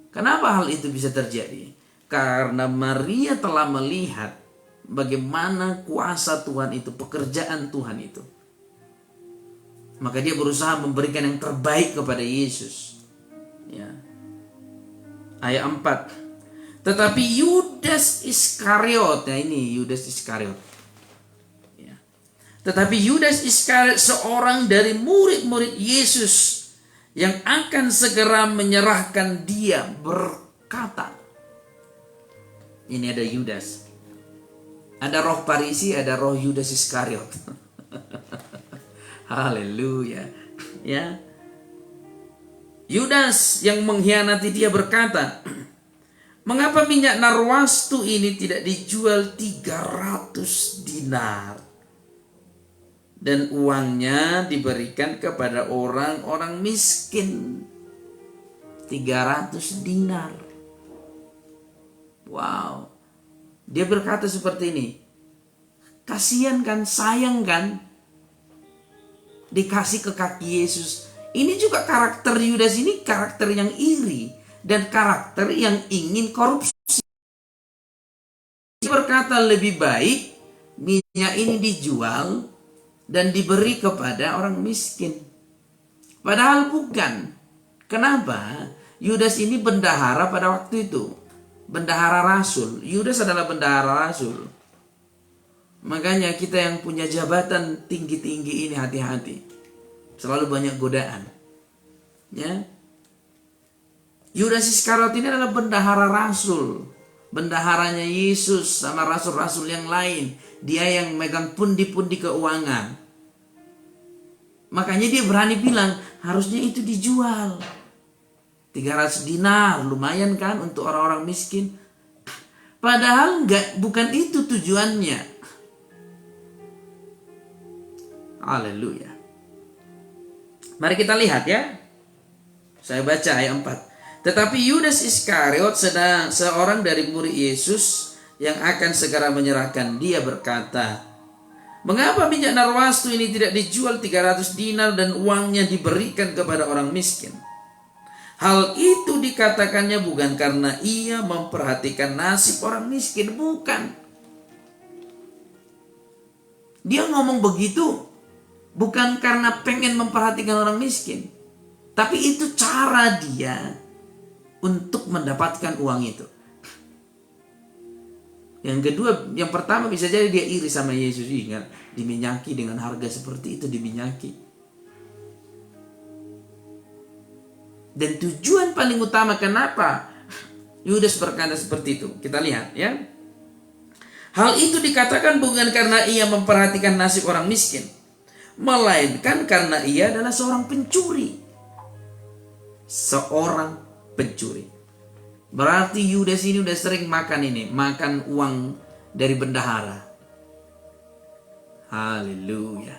Kenapa hal itu bisa terjadi? Karena Maria telah melihat bagaimana kuasa Tuhan itu, pekerjaan Tuhan itu. Maka dia berusaha memberikan yang terbaik kepada Yesus. Ya. Ayat 4. Tetapi Yudas Iskariot, nah ini Yudas Iskariot. Ya. Tetapi Yudas Iskariot, seorang dari murid-murid Yesus yang akan segera menyerahkan dia, berkata. Ini ada Yudas. Ada roh Farisi, ada roh Yudas Iskariot. Haleluya. Ya. Yudas yang mengkhianati dia berkata, mengapa minyak narwastu ini tidak dijual 300 dinar dan uangnya diberikan kepada orang-orang miskin? 300 dinar. Wow. Dia berkata seperti ini. Kasihan kan, sayang kan, dikasih ke kaki Yesus. Ini juga karakter Yudas ini, karakter yang iri dan karakter yang ingin korupsi. Dia berkata lebih baik minyak ini dijual dan diberi kepada orang miskin. Padahal bukan. Kenapa? Yudas ini bendahara pada waktu itu. Bendahara rasul. Yudas adalah bendahara rasul. Makanya kita yang punya jabatan tinggi-tinggi ini hati-hati. Selalu banyak godaan. Ya. Yudas Iskariot ini adalah bendahara rasul. Bendaharanya Yesus sama rasul-rasul yang lain. Dia yang megang pundi-pundi keuangan. Makanya dia berani bilang, harusnya itu dijual. 300 dinar, lumayan kan untuk orang-orang miskin. Padahal bukan itu tujuannya. Haleluya. Mari kita lihat ya. Saya baca ayat 4. Tetapi Yudas Iskariot, seorang dari murid Yesus yang akan segera menyerahkan dia, berkata, mengapa minyak narwastu ini tidak dijual 300 dinar dan uangnya diberikan kepada orang miskin? Hal itu dikatakannya bukan karena ia memperhatikan nasib orang miskin, bukan. Dia ngomong begitu bukan karena pengen memperhatikan orang miskin, tapi itu cara dia untuk mendapatkan uang itu. Yang kedua, yang pertama bisa jadi dia iri sama Yesus. Ingat, diminyaki dengan harga seperti itu, diminyaki. Dan tujuan paling utama kenapa Yudas berkata seperti itu, kita lihat ya. Hal itu dikatakan bukan karena ia memperhatikan nasib orang miskin, melainkan karena ia adalah seorang pencuri. Seorang pencuri. Berarti Yudas ini udah sering makan uang dari bendahara. Haleluya.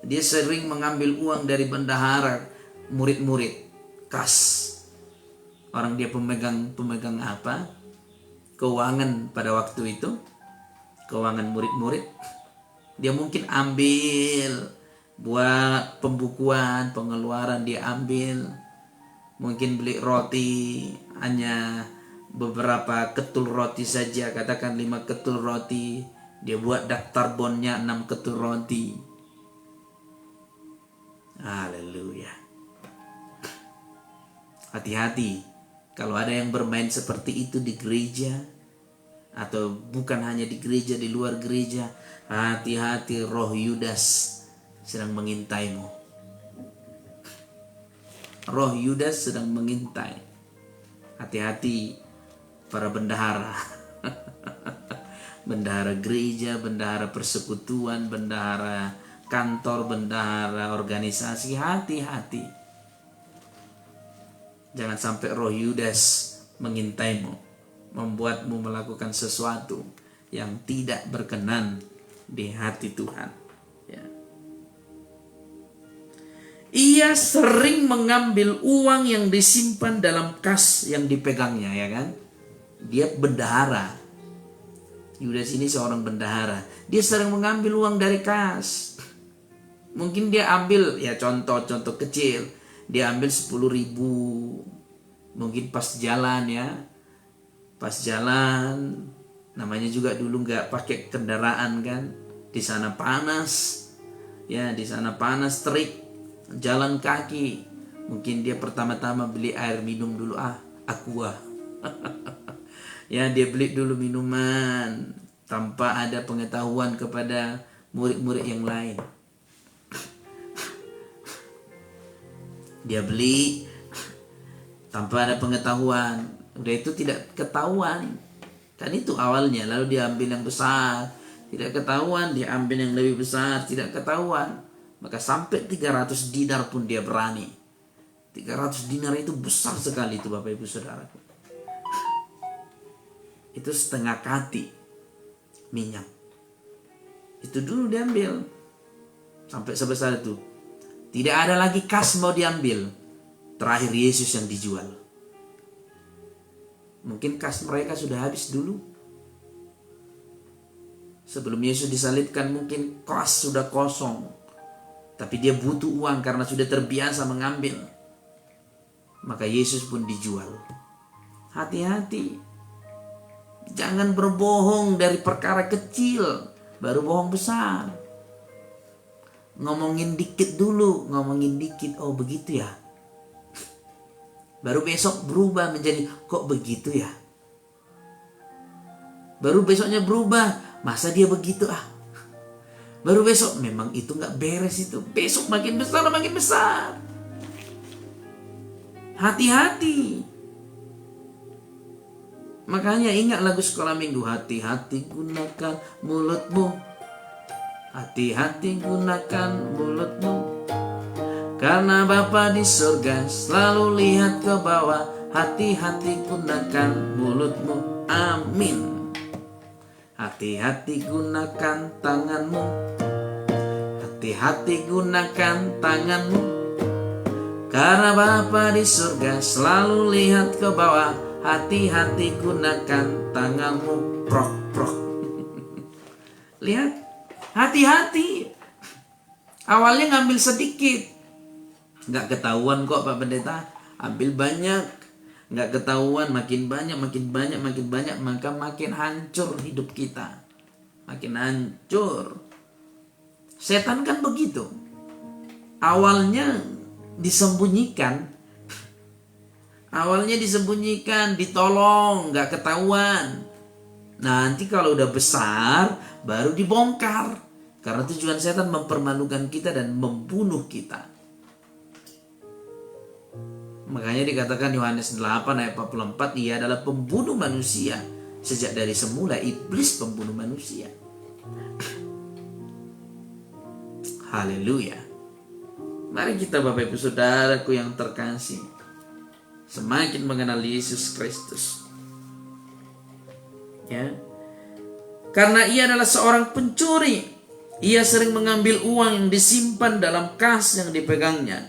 Dia sering mengambil uang dari bendahara, murid-murid, kas. Orang dia pemegang apa? Keuangan pada waktu itu. Keuangan murid-murid. Dia mungkin ambil buat pembukuan, pengeluaran dia ambil. Mungkin beli roti hanya beberapa ketul roti saja, katakan 5 ketul roti. Dia buat daftar bonnya 6 ketul roti. Haleluya. Hati-hati kalau ada yang bermain seperti itu di gereja, atau bukan hanya di gereja, di luar gereja. Hati-hati, roh Yudas sedang mengintaimu. Roh Yudas sedang mengintai. Hati-hati para bendahara. Bendahara gereja, bendahara persekutuan, bendahara kantor, bendahara organisasi. Hati-hati. Jangan sampai roh Yudas mengintaimu, membuatmu melakukan sesuatu yang tidak berkenan di hati Tuhan. Ya. Ia sering mengambil uang yang disimpan dalam kas yang dipegangnya, ya kan? Dia bendahara. Yudas ini seorang bendahara. Dia sering mengambil uang dari kas. Mungkin dia ambil, ya contoh kecil. Dia ambil 10.000. Mungkin pas jalan ya. Pas jalan. Namanya juga dulu gak pakai kendaraan kan. Di sana panas. Ya, di sana panas, terik. Jalan kaki. Mungkin dia pertama-tama beli air minum dulu, aqua. Ya, dia beli dulu minuman tanpa ada pengetahuan kepada murid-murid yang lain. Dia beli tanpa ada pengetahuan. Udah itu tidak ketahuan. Kan itu awalnya. Lalu dia ambil yang besar. Tidak ketahuan, dia ambil yang lebih besar. Tidak ketahuan. Maka sampai 300 dinar pun dia berani. 300 dinar itu besar sekali itu Bapak Ibu Saudaraku. Itu setengah kati minyak. Itu dulu diambil. Sampai sebesar itu. Tidak ada lagi kas mau diambil. Terakhir Yesus yang dijual. Mungkin kas mereka sudah habis dulu. Sebelum Yesus disalibkan mungkin kas sudah kosong. Tapi dia butuh uang karena sudah terbiasa mengambil. Maka Yesus pun dijual. Hati-hati. Jangan berbohong dari perkara kecil. Baru bohong besar. Ngomongin dikit dulu. Ngomongin dikit. Oh begitu ya. Baru besok berubah menjadi kok begitu ya. Baru besoknya berubah. Masa dia begitu Baru besok memang itu gak beres itu. Besok makin besar, makin besar. Hati-hati. Makanya ingat lagu sekolah minggu. Hati-hati gunakan mulutmu. Hati-hati gunakan mulutmu. Karena Bapa di surga selalu lihat ke bawah. Hati-hati gunakan mulutmu. Amin. Hati-hati gunakan tanganmu. Hati-hati gunakan tanganmu. Karena Bapa di surga selalu lihat ke bawah. Hati-hati gunakan tanganmu. Prok, prok. Lihat. Hati-hati. Awalnya ngambil sedikit. Gak ketahuan kok Pak Pendeta. Ambil banyak. Nggak ketahuan, makin banyak, maka makin hancur hidup kita. Makin hancur. Setan kan begitu. Awalnya disembunyikan. Ditolong, nggak ketahuan. Nanti kalau udah besar baru dibongkar. Karena tujuan setan mempermalukan kita dan membunuh kita. Makanya dikatakan Yohanes 8 ayat 44, ia adalah pembunuh manusia. Sejak dari semula iblis pembunuh manusia. Haleluya. Mari kita Bapak Ibu Saudaraku yang terkasih, semakin mengenal Yesus Kristus. Ya. Karena ia adalah seorang pencuri, ia sering mengambil uang yang disimpan dalam kas yang dipegangnya.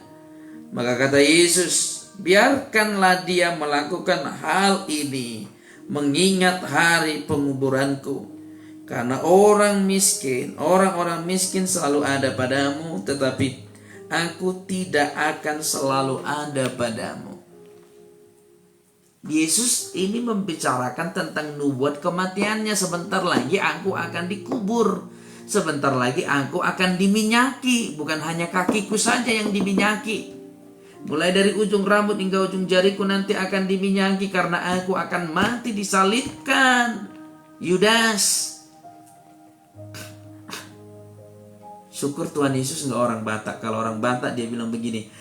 Maka kata Yesus, biarkanlah dia melakukan hal ini, mengingat hari penguburanku. Karena orang miskin selalu ada padamu, tetapi aku tidak akan selalu ada padamu. Yesus ini membicarakan tentang nubuat kematiannya. Sebentar lagi aku akan dikubur. Sebentar lagi aku akan diminyaki. Bukan hanya kakiku saja yang diminyaki. Mulai dari ujung rambut hingga ujung jariku nanti akan diminyaki. Karena aku akan mati disalibkan. Yudas. Syukur Tuhan Yesus nggak orang Batak. Kalau orang Batak dia bilang begini,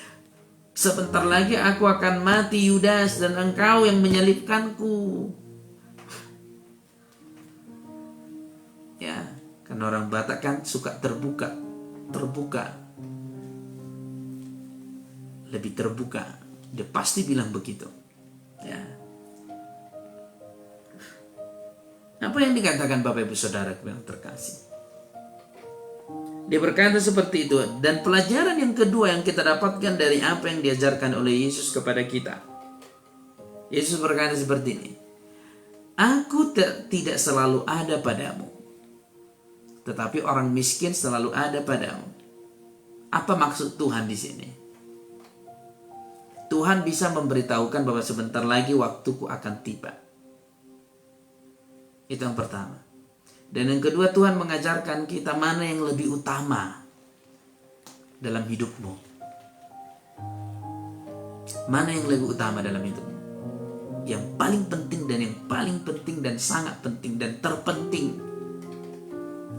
sebentar lagi aku akan mati Yudas, dan engkau yang menyalibkanku. Ya, karena orang Batak kan suka terbuka, lebih terbuka. Dia pasti bilang begitu. Ya. Apa yang dikatakan Bapak Ibu Saudaraku yang terkasih? Dia berkata seperti itu. Dan pelajaran yang kedua yang kita dapatkan dari apa yang diajarkan oleh Yesus kepada kita. Yesus berkata seperti ini. Aku tidak selalu ada padamu, tetapi orang miskin selalu ada padamu. Apa maksud Tuhan di sini? Tuhan bisa memberitahukan bahwa sebentar lagi waktuku akan tiba. Itu yang pertama. Dan yang kedua, Tuhan mengajarkan kita mana yang lebih utama dalam hidupmu. Mana yang lebih utama dalam hidupmu? Yang paling penting dan yang paling penting dan sangat penting dan terpenting.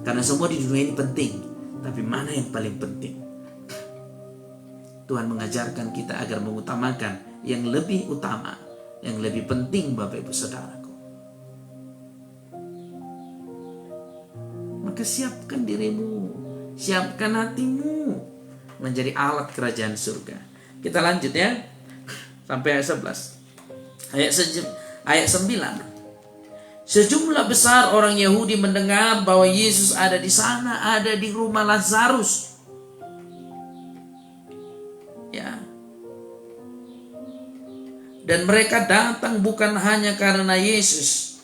Karena semua di dunia ini penting. Tapi mana yang paling penting? Tuhan mengajarkan kita agar mengutamakan yang lebih utama, yang lebih penting Bapak Ibu Saudaraku. Maka siapkan dirimu, siapkan hatimu menjadi alat kerajaan surga. Kita lanjut ya, sampai ayat 11. Ayat 9. Sejumlah besar orang Yahudi mendengar bahwa Yesus ada di sana, ada di rumah Lazarus. Ya. Dan mereka datang bukan hanya karena Yesus,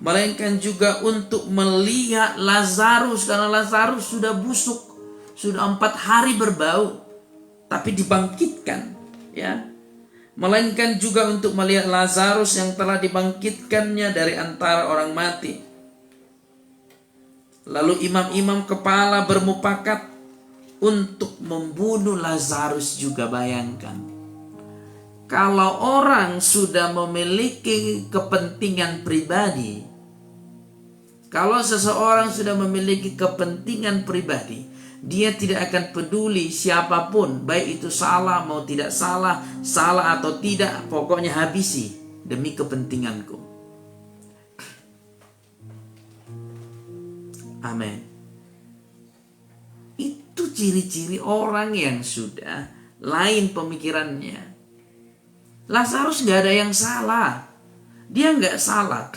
melainkan juga untuk melihat Lazarus, karena Lazarus sudah busuk, sudah 4 hari berbau, tapi dibangkitkan, ya. Melainkan juga untuk melihat Lazarus yang telah dibangkitkannya dari antara orang mati. Lalu imam-imam kepala bermufakat untuk membunuh Lazarus juga. Bayangkan, kalau orang sudah memiliki kepentingan pribadi, kalau seseorang sudah memiliki kepentingan pribadi, dia tidak akan peduli siapapun, baik itu salah mau tidak salah, salah atau tidak, pokoknya habisi demi kepentinganku. Amin. Itu ciri-ciri orang yang sudah lain pemikirannya. Lazarus gak ada yang salah. Dia gak salah.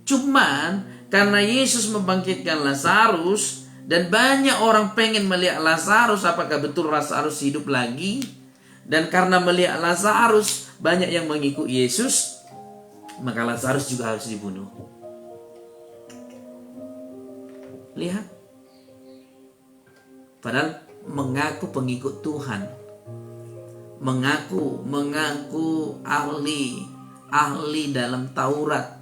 Cuman karena Yesus membangkitkan Lazarus dan banyak orang pengen melihat Lazarus, apakah betul Lazarus hidup lagi, dan karena melihat Lazarus banyak yang mengikuti Yesus, maka Lazarus juga harus dibunuh. Lihat, padahal mengaku pengikut Tuhan, mengaku ahli dalam Taurat,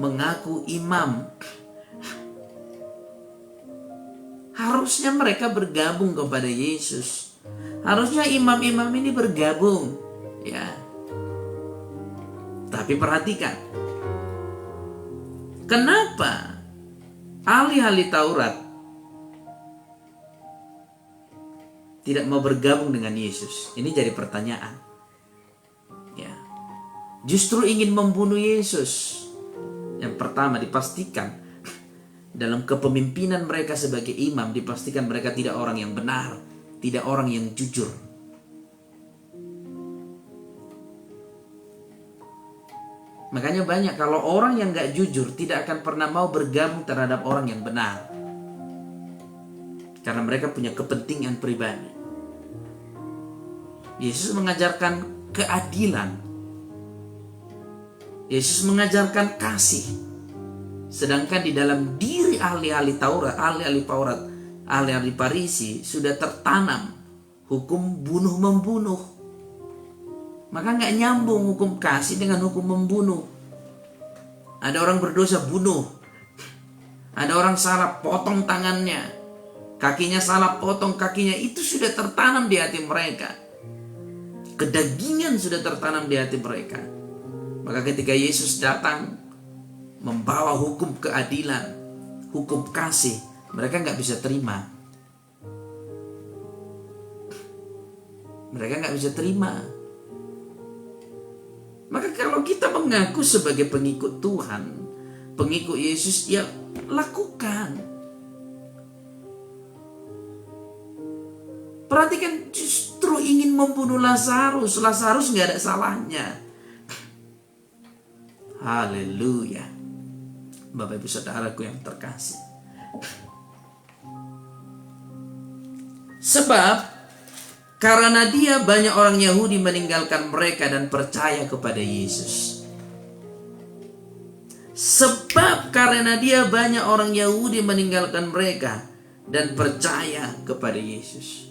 mengaku imam. Harusnya mereka bergabung kepada Yesus. Harusnya imam-imam ini bergabung, ya. Tapi perhatikan, Kenapa ahli-ahli Taurat tidak mau bergabung dengan Yesus? Ini jadi pertanyaan. Ya, justru ingin membunuh Yesus. Yang pertama, dipastikan dalam kepemimpinan mereka sebagai imam, dipastikan mereka tidak orang yang benar, tidak orang yang jujur. Makanya banyak kalau orang yang gak jujur tidak akan pernah mau bergabung terhadap orang yang benar, karena mereka punya kepentingan pribadi. Yesus mengajarkan keadilan. Yesus mengajarkan kasih. Sedangkan di dalam diri ahli-ahli Taurat, ahli-ahli Farisi sudah tertanam hukum bunuh-membunuh. Maka gak nyambung hukum kasih dengan hukum membunuh. Ada orang berdosa, bunuh. Ada orang salah, potong tangannya. Kakinya salah, potong kakinya. Itu sudah tertanam di hati mereka. Kedagingan sudah tertanam di hati mereka. Maka ketika Yesus datang membawa hukum keadilan, hukum kasih, mereka gak bisa terima. Mereka gak bisa terima. Maka kalau kita mengaku sebagai pengikut Tuhan, pengikut Yesus, ya lakukan. Perhatikan, justru ingin membunuh Lazarus. Lazarus gak ada salahnya. Haleluya. Bapak ibu saudaraku yang terkasih. Sebab karena dia, banyak orang Yahudi meninggalkan mereka dan percaya kepada Yesus. Sebab karena dia, banyak orang Yahudi meninggalkan mereka dan percaya kepada Yesus.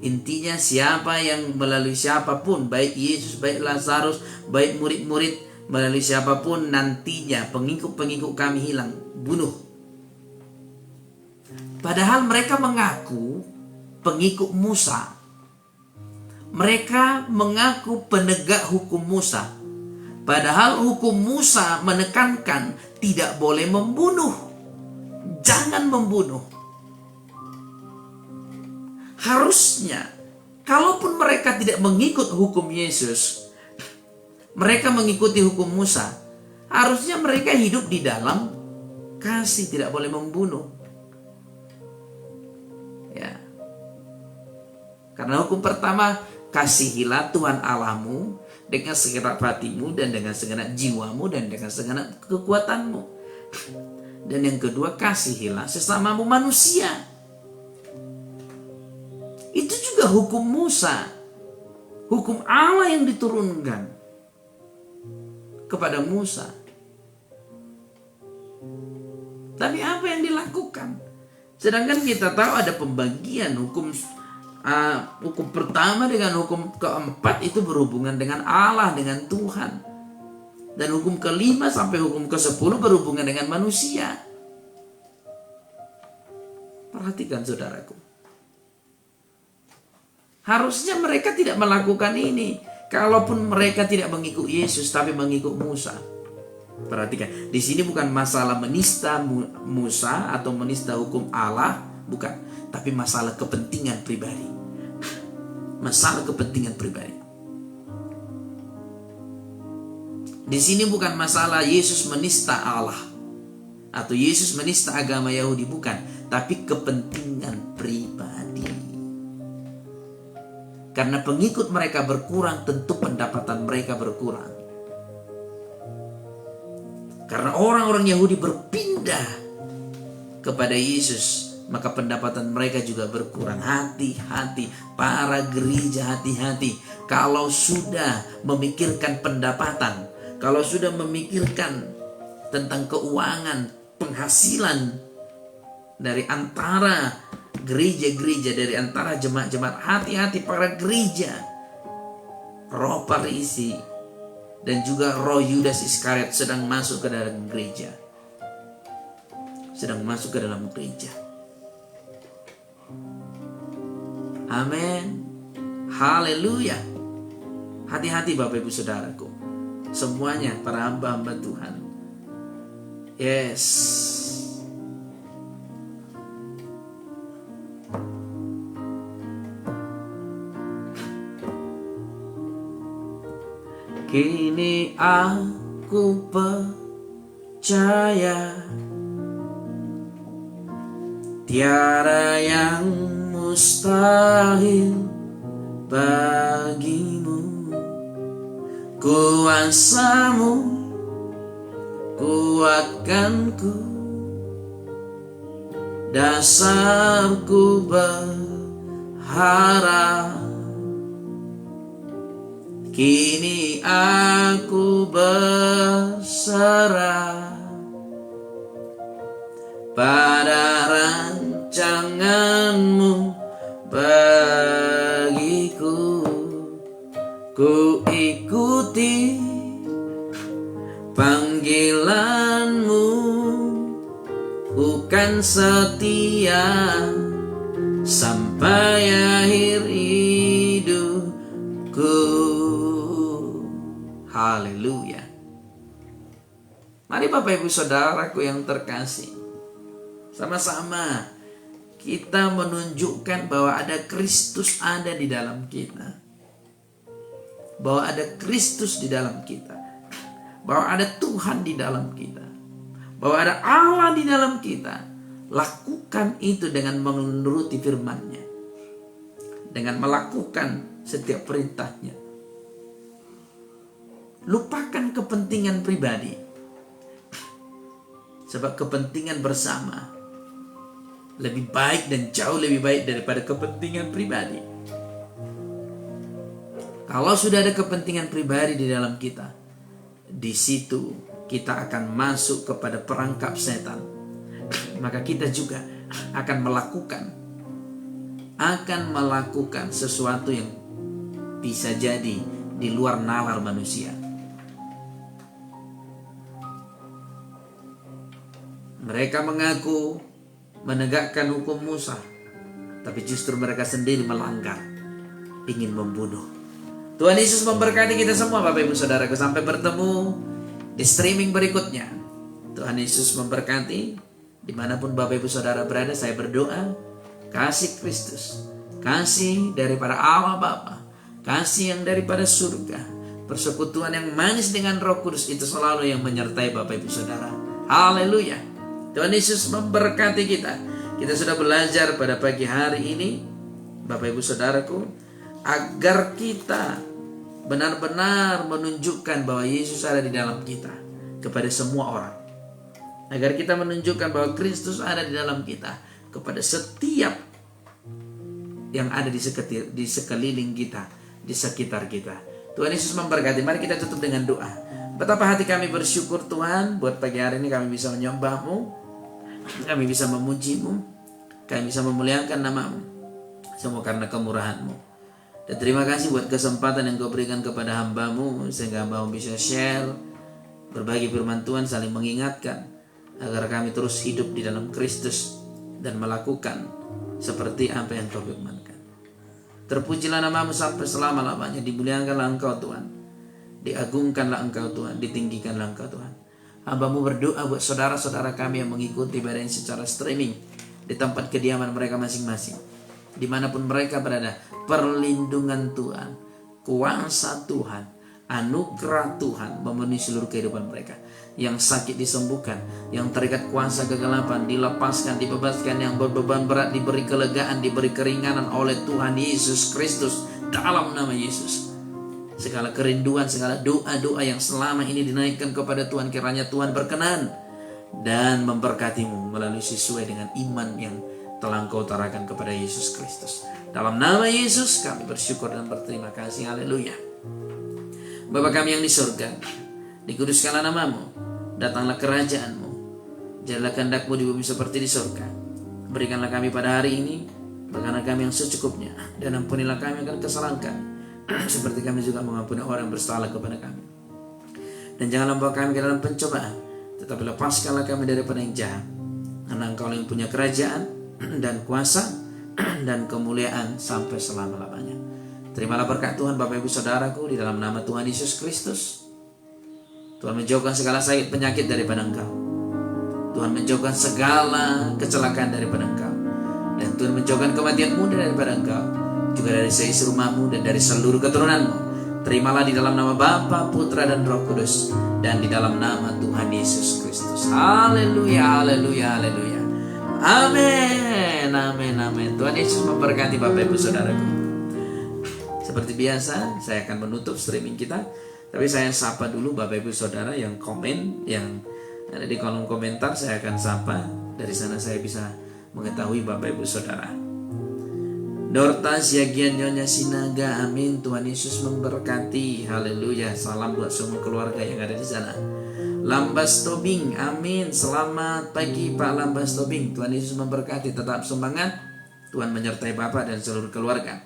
Intinya siapa yang melalui siapapun, baik Yesus, baik Lazarus, baik murid-murid, melalui siapapun nantinya pengikut-pengikut kami hilang, bunuh. Padahal mereka mengaku pengikut Musa. Mereka mengaku penegak hukum Musa. Padahal hukum Musa menekankan tidak boleh membunuh. Jangan membunuh. Harusnya, kalaupun mereka tidak mengikut hukum Yesus, mereka mengikuti hukum Musa, harusnya mereka hidup di dalam kasih, tidak boleh membunuh. Ya. Karena hukum pertama, kasihilah Tuhan Allahmu dengan segenap hatimu dan dengan segenap jiwamu dan dengan segenap kekuatanmu. Dan yang kedua, kasihilah sesamamu manusia. Itu juga hukum Musa, hukum Allah yang diturunkan kepada Musa. Tapi apa yang dilakukan? Sedangkan kita tahu ada pembagian hukum pertama dengan hukum keempat itu berhubungan dengan Allah, dengan Tuhan. Dan hukum kelima sampai hukum ke-10 berhubungan dengan manusia. Perhatikan saudaraku. Harusnya mereka tidak melakukan ini. Kalaupun mereka tidak mengikut Yesus tapi mengikut Musa. Perhatikan, di sini bukan masalah menista Musa atau menista hukum Allah, bukan, tapi masalah kepentingan pribadi. Masalah kepentingan pribadi. Di sini bukan masalah Yesus menista Allah atau Yesus menista agama Yahudi, bukan, tapi kepentingan pribadi. Karena pengikut mereka berkurang, tentu pendapatan mereka berkurang. Karena orang-orang Yahudi berpindah kepada Yesus, maka pendapatan mereka juga berkurang. Hati-hati, para gereja, hati-hati. Kalau sudah memikirkan pendapatan, kalau sudah memikirkan tentang keuangan, penghasilan dari antara gereja-gereja, dari antara jemaat-jemaat, hati-hati para gereja. Roh Farisi dan juga roh Yudas Iskariot sedang masuk ke dalam gereja. Sedang masuk ke dalam gereja. Amin. Haleluya. Hati-hati Bapak Ibu Saudaraku. semuanya para hamba-hamba Tuhan. Yes. Kini aku percaya tiada yang mustahil bagimu. Kuasamu kuatkanku, dasarku berharap. Kini aku berserah pada rancanganmu bagiku. Ku ikuti panggilanmu, bukan setia sampai akhir hidupku. Haleluya. Mari Bapak Ibu Saudaraku yang terkasih, sama-sama kita menunjukkan bahwa ada Kristus ada di dalam kita. Bahwa ada Kristus di dalam kita. Bahwa ada Tuhan di dalam kita. Bahwa ada Allah di dalam kita. Lakukan itu dengan menuruti firman-Nya. Dengan melakukan setiap perintah-Nya. Lupakan kepentingan pribadi. Sebab kepentingan bersama lebih baik dan jauh lebih baik daripada kepentingan pribadi. Kalau sudah ada kepentingan pribadi di dalam kita, di situ kita akan masuk kepada perangkap setan. Maka kita juga akan melakukan sesuatu yang bisa jadi di luar nalar manusia. Mereka mengaku menegakkan hukum Musa, tapi justru mereka sendiri melanggar, ingin membunuh. Tuhan Yesus memberkati kita semua Bapak Ibu Saudaraku. Sampai bertemu di streaming berikutnya. Tuhan Yesus memberkati. Dimanapun Bapak Ibu Saudara berada, saya berdoa kasih Kristus, kasih daripada Allah Bapa, kasih yang daripada surga, persekutuan yang manis dengan Roh Kudus itu selalu yang menyertai Bapak Ibu Saudara. Haleluya. Tuhan Yesus memberkati kita. Kita sudah belajar pada pagi hari ini Bapak Ibu Saudaraku, agar kita benar-benar menunjukkan bahwa Yesus ada di dalam kita kepada semua orang. Agar kita menunjukkan bahwa Kristus ada di dalam kita kepada setiap yang ada di sekeliling kita, di sekitar kita. Tuhan Yesus memberkati. Mari kita tutup dengan doa. Betapa hati kami bersyukur Tuhan, buat pagi hari ini kami bisa menyembah-Mu, kami bisa memuji-Mu, kami bisa memuliakan nama-Mu, semua karena kemurahan-Mu. Dan terima kasih buat kesempatan yang Kau berikan kepada hamba-Mu, sehingga hamba-Mu bisa share, berbagi firman Tuhan, saling mengingatkan, agar kami terus hidup di dalam Kristus dan melakukan seperti apa yang Kau firmankan. Terpujilah nama-Mu sampai selama-lamanya. Dimuliakanlah Engkau Tuhan, diagungkanlah Engkau Tuhan, ditinggikanlah Engkau Tuhan. Hamba-Mu berdoa buat saudara-saudara kami yang mengikuti ibadah secara streaming di tempat kediaman mereka masing-masing, dimanapun mereka berada. Perlindungan Tuhan, kuasa Tuhan, anugerah Tuhan memenuhi seluruh kehidupan mereka. Yang sakit disembuhkan, yang terikat kuasa kegelapan dilepaskan, dibebaskan, yang berbeban berat diberi kelegaan, diberi keringanan oleh Tuhan Yesus Kristus dalam nama Yesus. Segala kerinduan, segala doa-doa yang selama ini dinaikkan kepada Tuhan, kiranya Tuhan berkenan dan memberkati-Mu melalui sesuai dengan iman yang telah Engkau utarakan kepada Yesus Kristus. Dalam nama Yesus kami bersyukur dan berterima kasih. Haleluya. Bapa kami yang di surga, dikuduskanlah nama-Mu, datanglah kerajaan-Mu, jadilah kehendak-Mu di bumi seperti di surga. Berikanlah kami pada hari ini makanan kami yang secukupnya, dan ampunilah kami akan kesalahan kami, seperti kami juga mengampuni orang yang bersalah kepada kami. Dan janganlah membawa kami ke dalam pencobaan, tetapi lepaskanlah kami daripada yang jahat. Karena Engkau yang punya kerajaan dan kuasa dan kemuliaan sampai selama-lamanya. Terimalah berkat Tuhan Bapak Ibu Saudaraku di dalam nama Tuhan Yesus Kristus. Tuhan menjauhkan segala sakit penyakit daripada engkau. Tuhan menjauhkan segala kecelakaan daripada engkau. Dan Tuhan menjauhkan kematian muda daripada engkau, juga dari seisi rumahmu dan dari seluruh keturunanmu. Terimalah di dalam nama Bapa, Putra, dan Roh Kudus, dan di dalam nama Tuhan Yesus Kristus. Haleluya, haleluya, haleluya. Amin, amin, amin. Tuhan Yesus memberkati Bapak Ibu Saudaraku. Seperti biasa, saya akan menutup streaming kita, tapi saya sapa dulu Bapak Ibu Saudara yang komen, yang ada di kolom komentar. Saya akan sapa. Dari sana saya bisa mengetahui Bapak Ibu Saudara. Dorta Siagian Nyonya Sinaga, amin. Tuhan Yesus memberkati. Haleluya. Salam buat semua keluarga yang ada di sana. Lambas Tobing, amin. Selamat pagi Pak Lambas Tobing. Tuhan Yesus memberkati. Tetap semangat. Tuhan menyertai Bapak dan seluruh keluarga.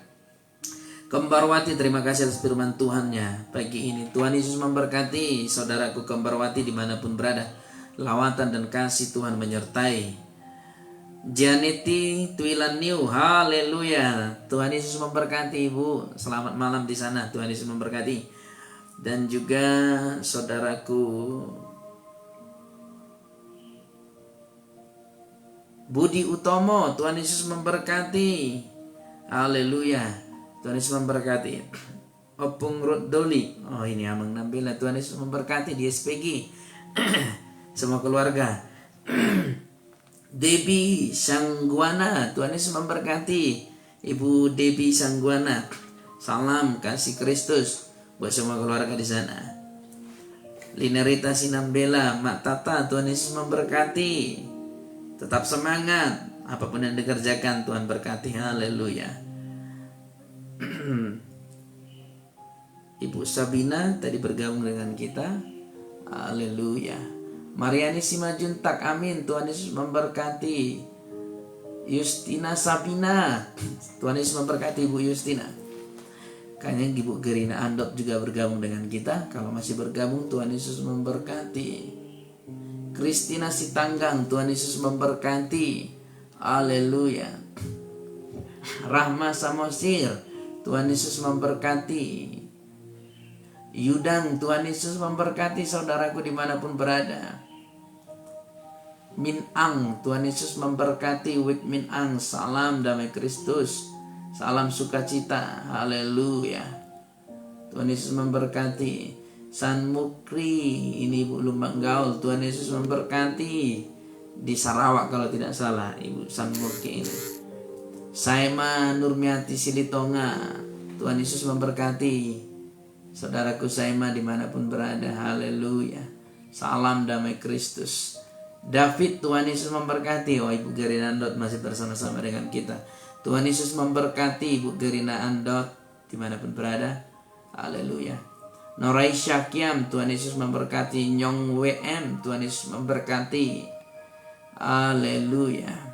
Kembarwati, terima kasih atas firman Tuhannya pagi ini. Tuhan Yesus memberkati saudaraku Kembarwati dimanapun berada. Lawatan dan kasih Tuhan menyertai. Janeti Twilan New, haleluya. Tuhan Yesus memberkati Ibu. Selamat malam di sana. Tuhan Yesus memberkati. Dan juga saudaraku Budi Utomo, Tuhan Yesus memberkati. Haleluya. Tuhan Yesus memberkati. Opung Doli, oh ini Amang Nambila. Tuhan Yesus memberkati di SPG. Semua keluarga. Debbie Sangguana, Tuhan Yesus memberkati. Ibu Debbie Sangguana. Salam kasih Kristus buat semua keluarga di sana. Linerita Sinambela, Mak Tata, Tuhan Yesus memberkati. Tetap semangat, apapun yang dikerjakan Tuhan berkati. Haleluya. Ibu Sabina tadi bergabung dengan kita. Haleluya. Mariani Simajuntak, amin. Tuhan Yesus memberkati. Justina Sabina, Tuhan Yesus memberkati Ibu Justina. Kayaknya Ibu Gerina Andot juga bergabung dengan kita. Kalau masih bergabung, Tuhan Yesus memberkati. Kristina Sitanggang, Tuhan Yesus memberkati. Haleluya. Rahma Samosir, Tuhan Yesus memberkati. Yudang, Tuhan Yesus memberkati saudaraku dimanapun berada. Min Ang, Tuhan Yesus memberkati. Wik Min Ang, salam damai Kristus, salam sukacita. Haleluya. Tuhan Yesus memberkati. San Mukri, ini Ibu Lumbang Gaul, Tuhan Yesus memberkati. Di Sarawak kalau tidak salah Ibu San Mukri ini. Saima Nurmiati Silitonga, Tuhan Yesus memberkati saudaraku Saima dimanapun berada. Haleluya. Salam damai Kristus. David, Tuhan Yesus memberkati. Oh, Ibu Gerina Andot masih bersama-sama dengan kita. Tuhan Yesus memberkati Ibu Gerina Andot dimanapun berada. Haleluya. Norai Syakiam, Tuhan Yesus memberkati. Nyong WM, Tuhan Yesus memberkati. Haleluya.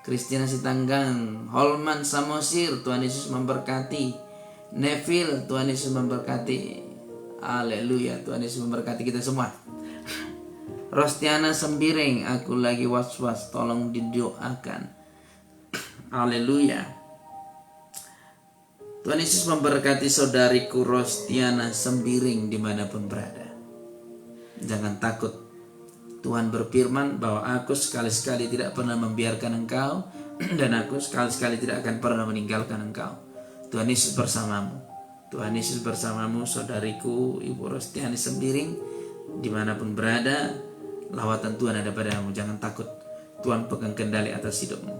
Kristina Sitanggang, Holman Samosir, Tuhan Yesus memberkati. Neville, Tuhan Yesus memberkati. Haleluya. Tuhan Yesus memberkati kita semua. Rostiana Sembiring, aku lagi was-was, tolong didoakan. Haleluya. Tuhan Yesus memberkati saudariku Rostiana Sembiring dimanapun berada. Jangan takut. Tuhan berfirman bahwa aku sekali-sekali tidak pernah membiarkan engkau, dan aku sekali-sekali tidak akan pernah meninggalkan engkau. Tuhan Yesus bersamamu. Tuhan Yesus bersamamu saudariku Ibu Rostiana Sembiring dimanapun berada. Lawatan Tuhan ada padamu. Jangan takut. Tuhan pegang kendali atas hidupmu.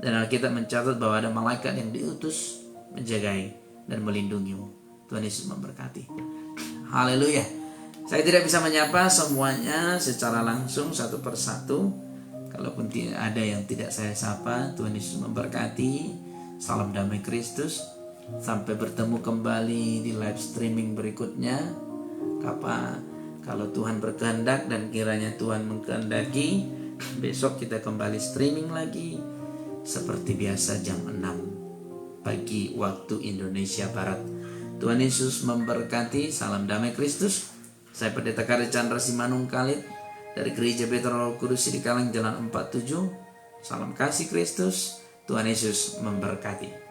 Dan Alkitab mencatat bahwa ada malaikat yang diutus menjagai dan melindungimu. Tuhan Yesus memberkati. Haleluya. Saya tidak bisa menyapa semuanya secara langsung satu persatu. Kalaupun ada yang tidak saya sapa, Tuhan Yesus memberkati. Salam damai Kristus. Sampai bertemu kembali di live streaming berikutnya. Kalau Tuhan berkehendak dan kiranya Tuhan mengkehendaki, besok kita kembali streaming lagi seperti biasa jam 6 pagi waktu Indonesia Barat. Tuhan Yesus memberkati. Salam damai Kristus. Saya Pendeta Karya Chandra Simanung Khalid dari Gereja Bethel Roh Kudus di Kalang Jalan 47. Salam kasih Kristus. Tuhan Yesus memberkati.